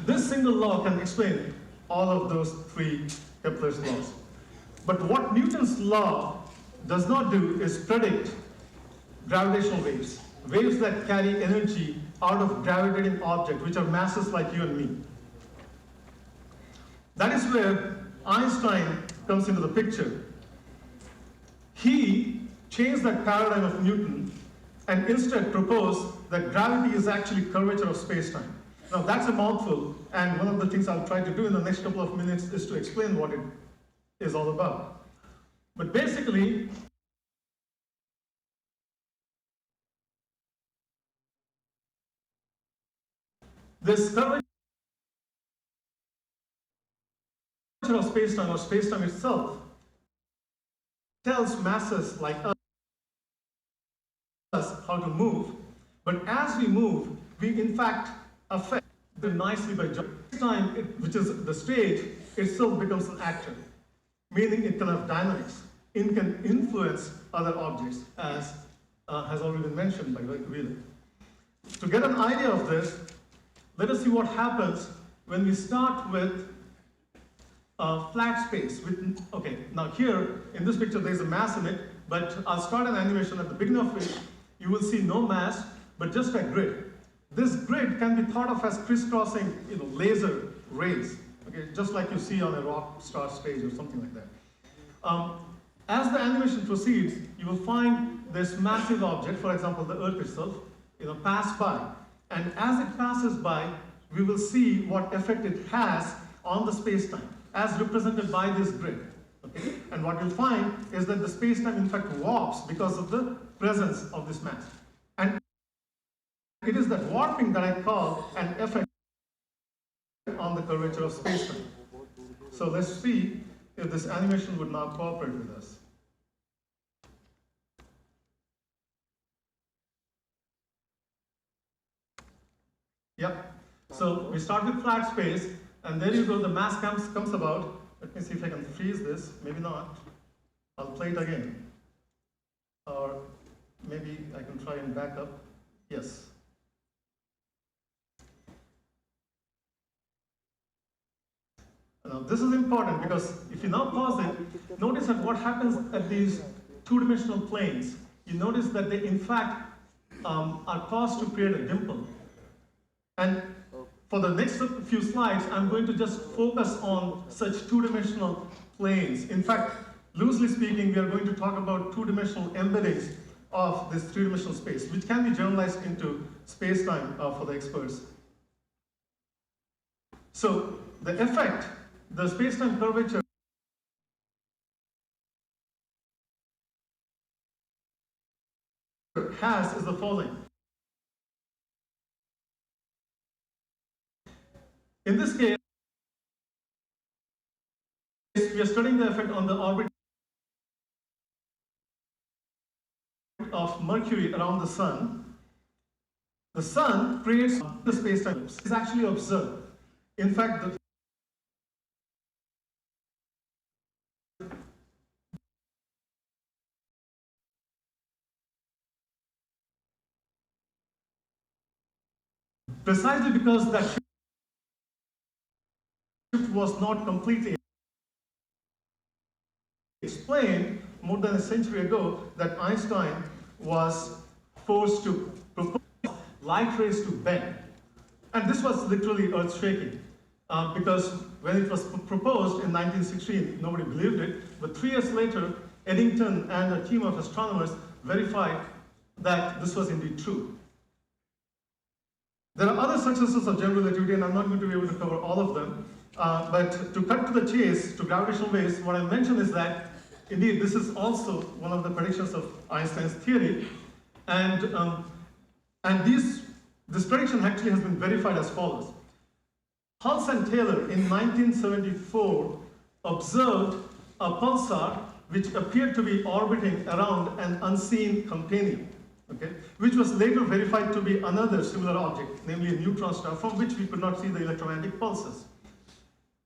This single law can explain all of those three Kepler's laws. But what Newton's law does not do is predict gravitational waves, waves that carry energy out of gravitating objects, which are masses like you and me. That is where Einstein comes into the picture. He changed that paradigm of Newton and instead proposed that gravity is actually curvature of space-time. Now that's a mouthful, and one of the things I'll try to do in the next couple of minutes is to explain what it is all about. But basically, this curvature of space-time or space-time itself tells masses like us how to move, but as we move, we in fact affect them nicely by time, which is the state, itself becomes an actor, meaning it can have dynamics. It can influence other objects, as has already been mentioned by Wheeler. To get an idea of this, let us see what happens when we start with flat space. Okay, now here in this picture there's a mass in it, but I'll start an animation at the beginning of which you will see no mass, but just a grid. This grid can be thought of as crisscrossing, laser rays, okay, just like you see on a rock star stage or something like that. As the animation proceeds, you will find this massive object, for example, the Earth itself, pass by. And as it passes by, we will see what effect it has on the space-time as represented by this grid. Okay? And what you'll find is that the space-time in fact warps because of the presence of this mass. And it is that warping that I call an effect on the curvature of space-time. So let's see if this animation would now cooperate with us. Yep. So we start with flat space, and there you go, the mass comes about. Let me see if I can freeze this. Maybe not. I'll play it again. Or maybe I can try and back up. Yes. Now this is important because if you now pause it, notice that what happens at these two-dimensional planes, you notice that they in fact are caused to create a dimple. And for the next few slides, I'm going to just focus on such two-dimensional planes. In fact, loosely speaking, we are going to talk about two-dimensional embeddings of this three-dimensional space, which can be generalized into space-time for the experts. So the effect, the space-time curvature has is the following. In this case, we are studying the effect on the orbit of Mercury around the Sun. The Sun creates the space-time. It's actually observed. In fact, precisely because that shift was not completely explained more than a century ago, that Einstein was forced to propose light rays to bend. And this was literally earth-shaking because when it was proposed in 1916, nobody believed it. But 3 years later, Eddington and a team of astronomers verified that this was indeed true. There are other successes of general relativity, and I'm not going to be able to cover all of them. But to cut to the chase, to gravitational waves, what I mentioned is that indeed this is also one of the predictions of Einstein's theory. And this prediction actually has been verified as follows. Hulse and Taylor in 1974 observed a pulsar which appeared to be orbiting around an unseen companion, okay, which was later verified to be another similar object, namely a neutron star, from which we could not see the electromagnetic pulses.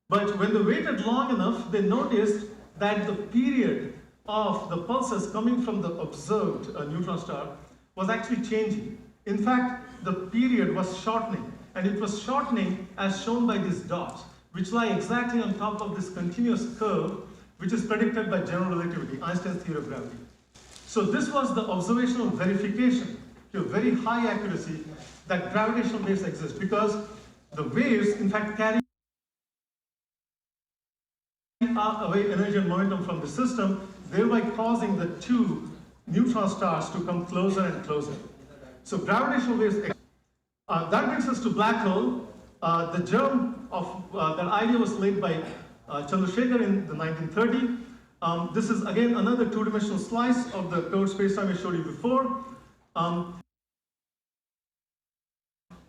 But when they waited long enough, they noticed that the period of the pulses coming from the observed neutron star was actually changing. In fact, the period was shortening, and it was shortening as shown by these dots, which lie exactly on top of this continuous curve, which is predicted by general relativity, Einstein's theory of gravity. So this was the observational verification to a very high accuracy that gravitational waves exist, because the waves in fact carry away energy and momentum from the system, thereby causing the two neutron stars to come closer and closer. So gravitational waves, that brings us to black hole. The germ of that idea was laid by Chandrasekhar in the 1930s. This is again another two-dimensional slice of the curved spacetime I showed you before.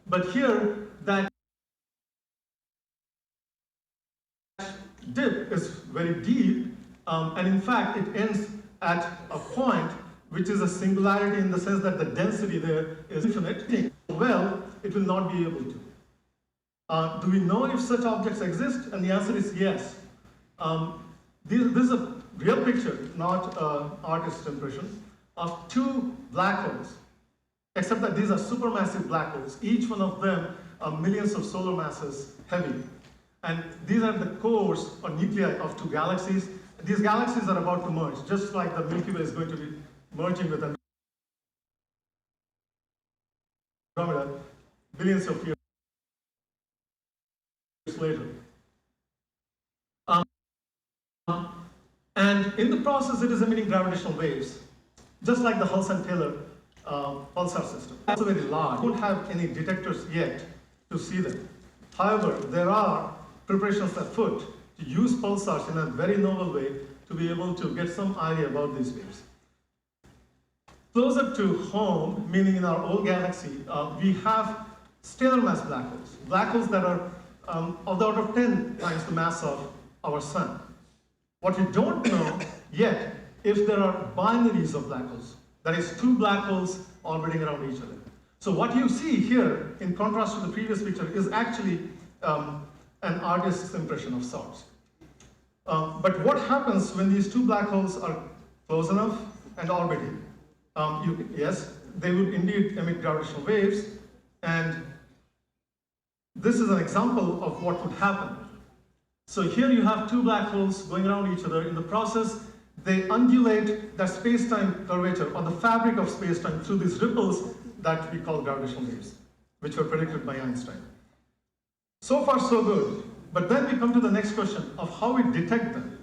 But here, that dip is very deep, and in fact it ends at a point which is a singularity in the sense that the density there is infinite. Well, it will not be able to. Do we know if such objects exist? And the answer is yes. This is a real picture, not an artist's impression, of two black holes, except that these are supermassive black holes. Each one of them are millions of solar masses heavy. And these are the cores or nuclei of two galaxies. These galaxies are about to merge, just like the Milky Way is going to be merging with Andromeda billions of years later. And in the process, it is emitting gravitational waves, just like the Hulse and Taylor pulsar system. It's very large. We don't have any detectors yet to see them. However, there are preparations afoot use pulsars in a very novel way to be able to get some idea about these waves. Closer to home, meaning in our old galaxy, we have stellar mass black holes that are of the order of 10 times the mass of our sun. What we don't know yet, if there are binaries of black holes, that is, two black holes orbiting around each other. So what you see here, in contrast to the previous picture, is actually an artist's impression of sorts. But what happens when these two black holes are close enough and orbiting? Yes, they will indeed emit gravitational waves, and this is an example of what would happen. So here you have two black holes going around each other. In the process, they undulate the space-time curvature, or the fabric of space-time, through these ripples that we call gravitational waves, which were predicted by Einstein. So far, so good. But then we come to the next question of how we detect them.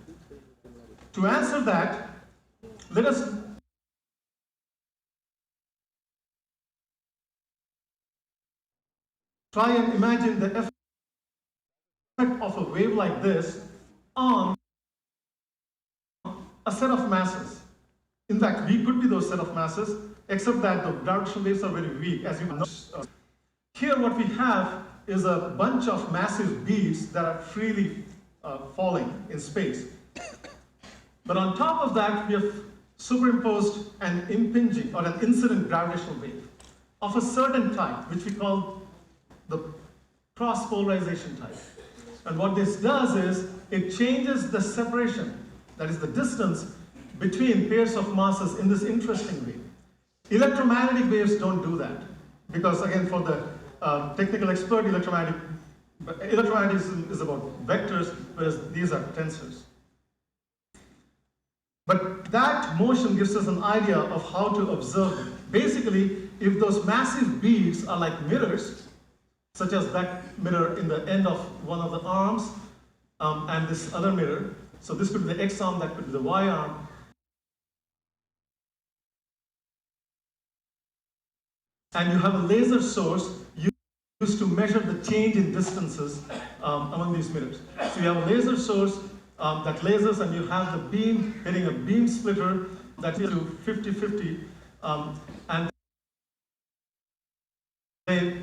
To answer that, let us try and imagine the effect of a wave like this on a set of masses. In fact, we could be those set of masses, except that the gravitational waves are very weak, as you know. Here what we have is a bunch of massive beads that are freely falling in space. But on top of that, we have superimposed an impinging or an incident gravitational wave of a certain type, which we call the cross-polarization type. And what this does is it changes the separation, that is the distance between pairs of masses in this interesting way. Electromagnetic waves don't do that, because again, for the technical expert, electromagnetism is about vectors, whereas these are tensors. But that motion gives us an idea of how to observe them. Basically, if those massive beads are like mirrors, such as that mirror in the end of one of the arms, and this other mirror, so this could be the X arm, that could be the Y arm, and you have a laser source used to measure the change in distances among these mirrors. So you have a laser source that lasers, and you have the beam hitting a beam splitter that is to 50-50, and they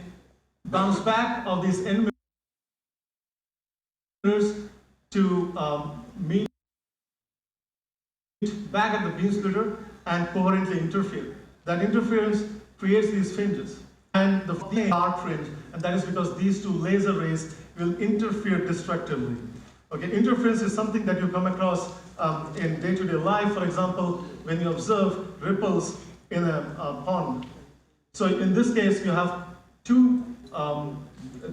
bounce back of these end mirrors to meet back at the beam splitter and coherently interfere. That interference creates these fringes, and the dark fringe, and that is because these two laser rays will interfere destructively. Okay, interference is something that you come across in day-to-day life. For example, when you observe ripples in a pond. So in this case, you have two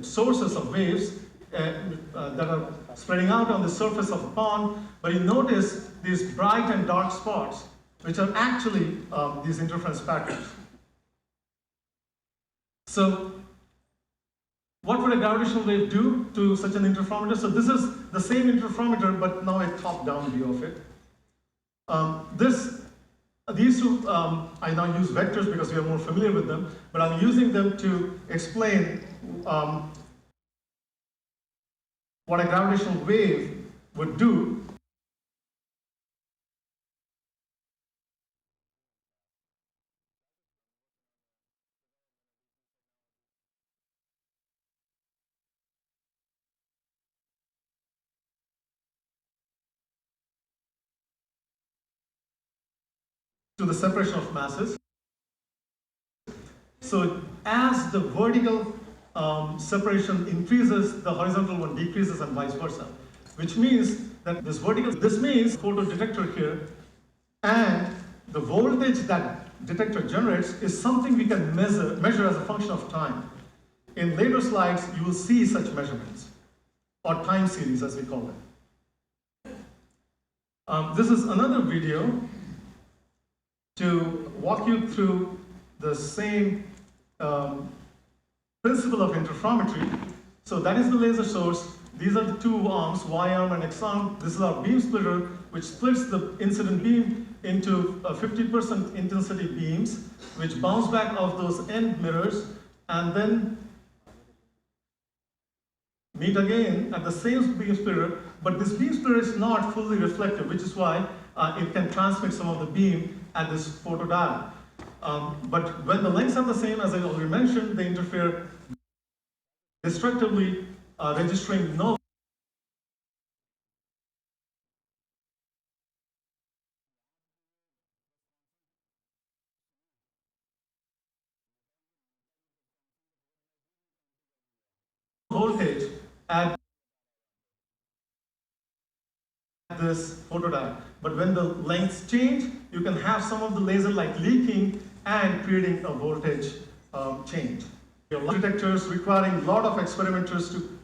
sources of waves that are spreading out on the surface of the pond, but you notice these bright and dark spots, which are actually these interference patterns. So what would a gravitational wave do to such an interferometer? So this is the same interferometer, but now a top-down view of it. These two, I now use vectors because we are more familiar with them, but I'm using them to explain what a gravitational wave would do to the separation of masses. So as the vertical separation increases, the horizontal one decreases, and vice versa, which means that this means photodetector here, and the voltage that detector generates is something we can measure as a function of time. In later slides, you will see such measurements, or time series as we call them. This is another video to walk you through the same principle of interferometry. So that is the laser source. These are the two arms, Y arm and X arm. This is our beam splitter, which splits the incident beam into 50% intensity beams, which bounce back off those end mirrors, and then meet again at the same beam splitter, But this beam splitter is not fully reflective, which is why it can transmit some of the beam at this photodiode. But when the lengths are the same, as I already mentioned, they interfere destructively, registering no voltage at this photodiode. But when the lengths change, you can have some of the laser light leaking and creating a voltage change. Your detectors requiring a lot of experimenters to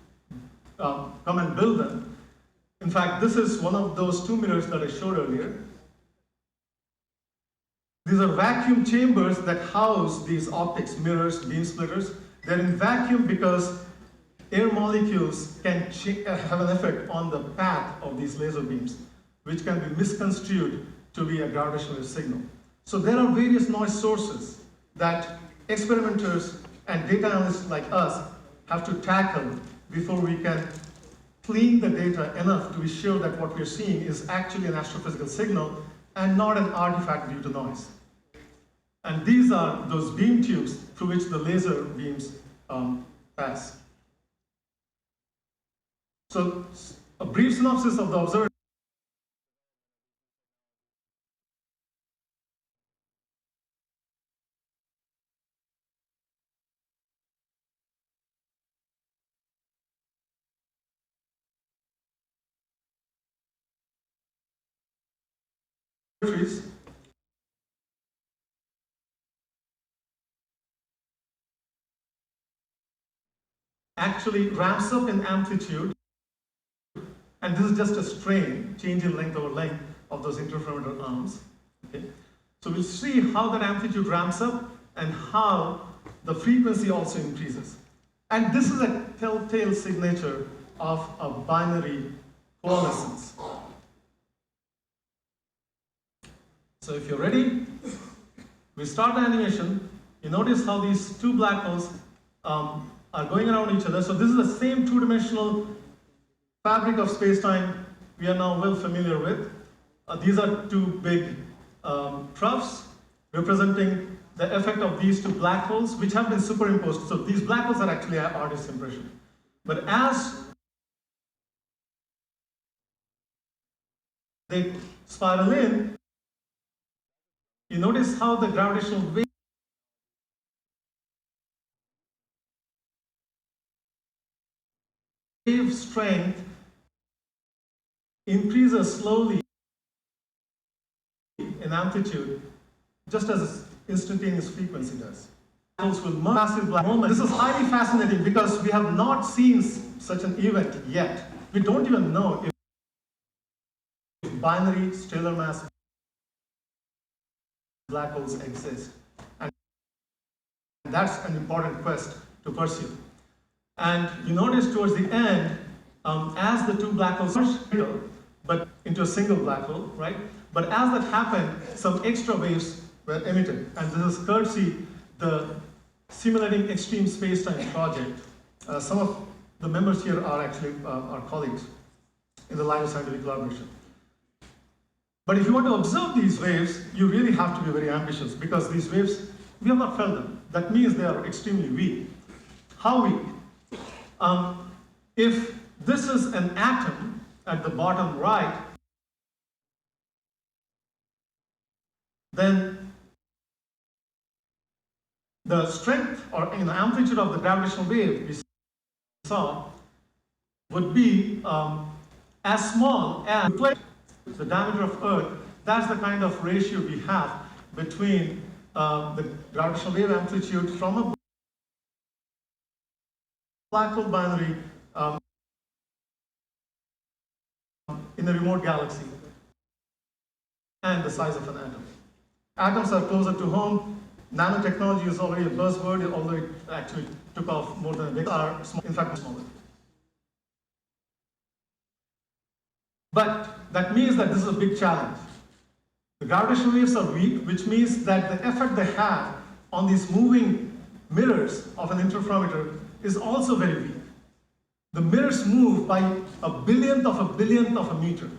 come and build them. In fact, this is one of those two mirrors that I showed earlier. These are vacuum chambers that house these optics, mirrors, beam splitters. They're in vacuum because air molecules can have an effect on the path of these laser beams, which can be misconstrued to be a gravitational signal. So there are various noise sources that experimenters and data analysts like us have to tackle before we can clean the data enough to be sure that what we're seeing is actually an astrophysical signal and not an artifact due to noise. And these are those beam tubes through which the laser beams pass. So a brief synopsis of the observatory. Actually ramps up in amplitude, and this is just a strain, change in length over length of those interferometer arms. Okay? So we'll see how that amplitude ramps up and how the frequency also increases. And this is a telltale signature of a binary coalescence. So if you're ready, we start the animation. You notice how these two black holes are going around each other. So this is the same two-dimensional fabric of space-time we are now well familiar with. These are two big troughs representing the effect of these two black holes, which have been superimposed. So these black holes are actually an artist's impression. But as they spiral in, you notice how the gravitational wave strength increases slowly in amplitude, just as instantaneous frequency does. With massive black holes. This is highly fascinating because we have not seen such an event yet. We don't even know if binary stellar mass black holes exist. And that's an important quest to pursue. And you notice towards the end, as the two black holes merge, but into a single black hole, right? But as that happened, some extra waves were emitted. And this is courtesy the Simulating Extreme Space-Time project. Some of the members here are actually our colleagues in the line of scientific collaboration. But if you want to observe these waves, you really have to be very ambitious because these waves, we have not felt them. That means they are extremely weak. How weak? If this is an atom at the bottom right, then the strength or amplitude of the gravitational wave we saw would be as small as the diameter of Earth. That's the kind of ratio we have between the gravitational wave amplitude from a black hole binary in a remote galaxy and the size of an atom. Atoms are closer to home. Nanotechnology is already a buzzword, although it actually took off more than a decade. Are small, in fact, smaller. But that means that this is a big challenge. The gravitational waves are weak, which means that the effect they have on these moving mirrors of an interferometer is also very weak. The mirrors move by a billionth of a meter.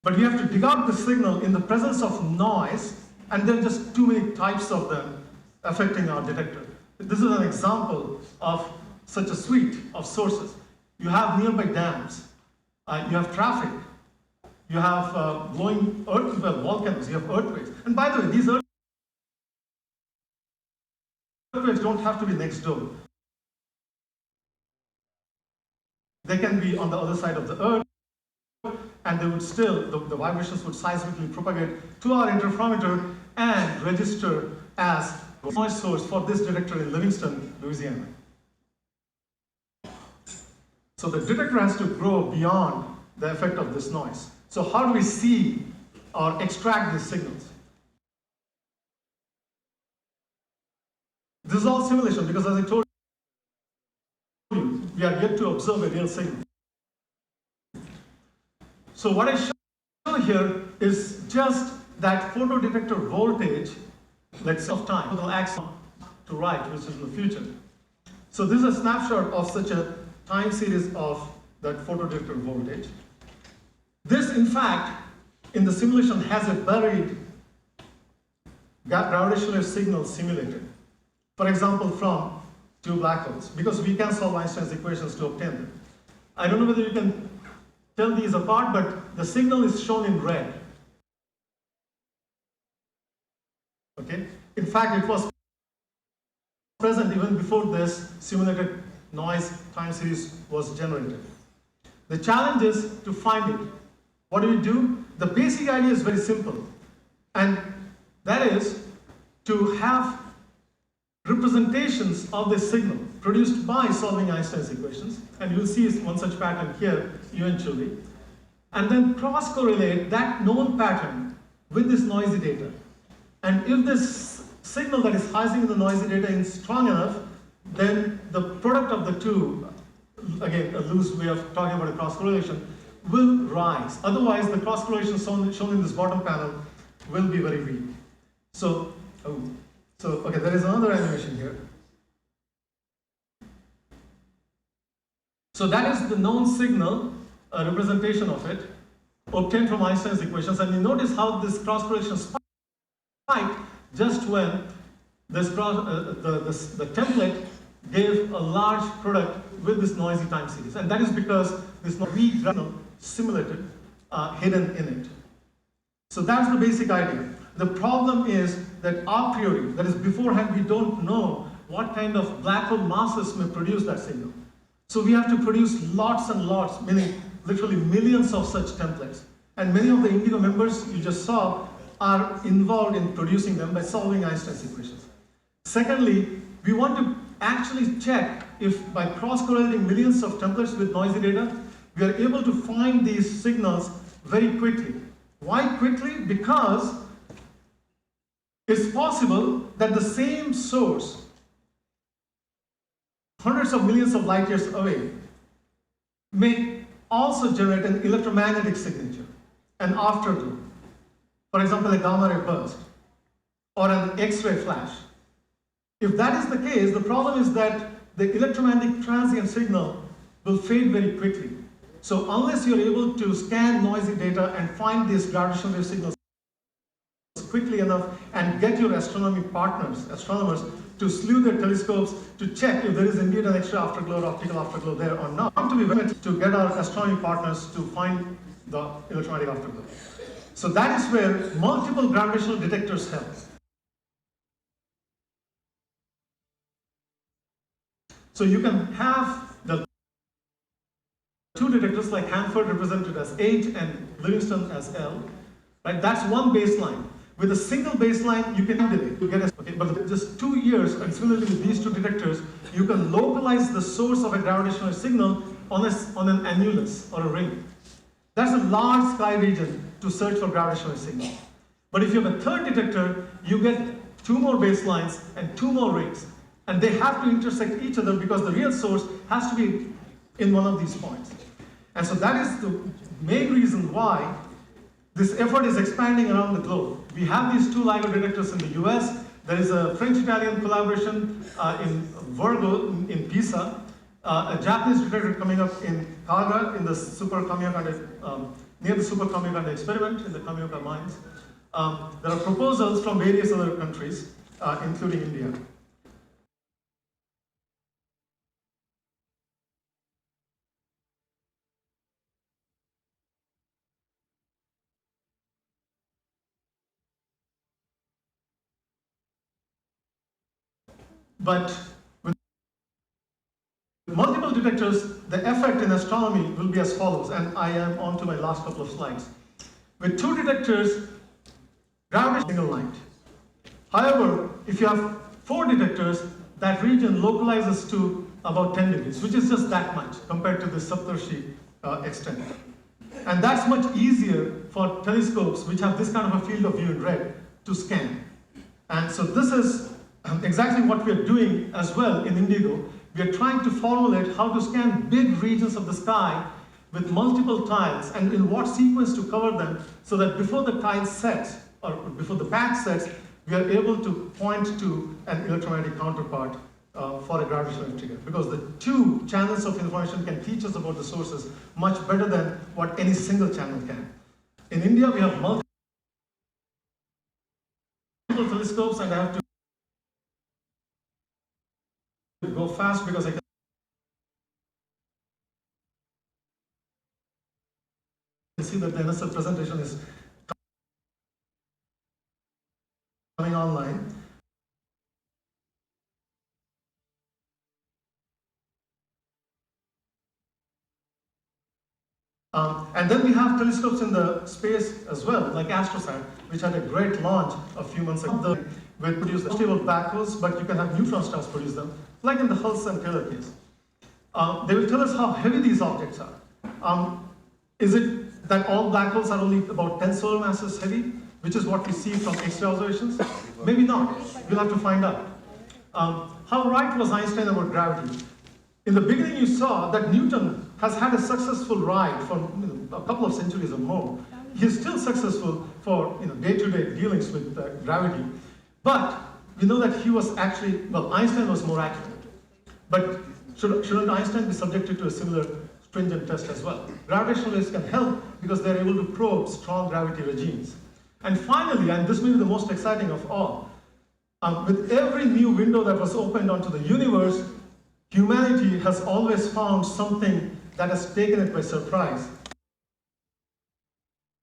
But we have to dig out the signal in the presence of noise, and there are just too many types of them affecting our detector. This is an example of such a suite of sources. You have nearby dams, you have traffic, you have blowing volcanoes, you have earthquakes. And by the way, these earthquakes don't have to be next door. They can be on the other side of the earth, and they would still, the vibrations would seismically propagate to our interferometer and register as noise source for this detector in Livingston, Louisiana. So the detector has to grow beyond the effect of this noise. So how do we see or extract these signals? This is all simulation because, as I told you, we are yet to observe a real signal. So what I show here is just that photodetector voltage, let's say of time, will act to right, which is in the future. So this is a snapshot of such a time series of that photodetector voltage. This, in fact, in the simulation has a buried gravitational signal simulated. For example, from two black holes, because we can solve Einstein's equations to obtain them. I don't know whether you can tell these apart, but the signal is shown in red. Okay? In fact, it was present even before this simulated noise time series was generated. The challenge is to find it. What do we do? The basic idea is very simple, and that is to have representations of the signal produced by solving Einstein's equations, and you'll see one such pattern here eventually, and then cross-correlate that known pattern with this noisy data. And if this signal that is rising in the noisy data is strong enough, then the product of the two, again a loose way of talking about a cross-correlation, will rise. Otherwise, the cross-correlation shown in this bottom panel will be very weak. So okay, there is another animation here. So that is the known signal, a representation of it, obtained from Einstein's equations. And you notice how this cross-correlation spiked just when this the template gave a large product with this noisy time series. And that is because this weak signal simulated hidden in it. So that's the basic idea. The problem is that a priori, that is beforehand, we don't know what kind of black hole masses may produce that signal. So we have to produce lots and lots, meaning literally millions of such templates. And many of the Indigo members you just saw are involved in producing them by solving Einstein's equations. Secondly, we want to actually check if by cross-correlating millions of templates with noisy data, we are able to find these signals very quickly. Why quickly? Because it's possible that the same source, hundreds of millions of light years away, may also generate an electromagnetic signature, an afterglow. For example, a gamma ray burst or an X-ray flash. If that is the case, the problem is that the electromagnetic transient signal will fade very quickly. So unless you're able to scan noisy data and find these gravitational wave signals quickly enough and get your astronomers, to slew their telescopes to check if there is indeed an extra afterglow or optical afterglow there or not, to be willing to get our astronomy partners to find the electromagnetic afterglow. So that is where multiple gravitational detectors help. So you can have the two detectors like Hanford represented as H and Livingston as L. Right? That's one baseline. With a single baseline, you can get a, okay, but with just 2 years, and similarly with these two detectors, you can localize the source of a gravitational signal on an annulus or a ring. That's a large sky region to search for gravitational signal. But if you have a third detector, you get 2 more baselines and 2 more rings. And they have to intersect each other because the real source has to be in one of these points. And so that is the main reason why this effort is expanding around the globe. We have these 2 LIGO detectors in the US. There is a French-Italian collaboration in Virgo in Pisa. a Japanese detector coming up in Kaga in the Super Kamiokande, near the Super Kamiokande experiment in the Kamioka mines. There are proposals from various other countries, including India. But with multiple detectors, the effect in astronomy will be as follows, and I am on to my last couple of slides. With 2 detectors, gravity is single light. However, if you have 4 detectors, that region localizes to about 10 degrees, which is just that much compared to the Saptarshi extent. And that's much easier for telescopes which have this kind of a field of view in red to scan. And so this is exactly what we are doing as well in Indigo. We are trying to formulate how to scan big regions of the sky with multiple tiles and in what sequence to cover them so that before the tile sets or before the patch sets, we are able to point to an electromagnetic counterpart for a gravitational integrator, because the 2 channels of information can teach us about the sources much better than what any single channel can. In India, we have multiple telescopes, and I have to go fast because I can see that the NSF presentation is coming online. And then we have telescopes in the space as well, like AstroSat, which had a great launch a few months ago. Will produce stable black holes, but you can have neutron stars produce them, like in the Hulse and Taylor case. They will tell us how heavy these objects are. Is it that all black holes are only about 10 solar masses heavy, which is what we see from X-ray observations? Maybe not. We'll have to find out. How right was Einstein about gravity? In the beginning, you saw that Newton has had a successful ride for a couple of centuries or more. He is still successful for day-to-day dealings with gravity. But we know that he was actually, well, Einstein was more accurate. But shouldn't Einstein be subjected to a similar stringent test as well? Gravitational waves can help because they're able to probe strong gravity regimes. And finally, and this may be the most exciting of all, with every new window that was opened onto the universe, humanity has always found something that has taken it by surprise.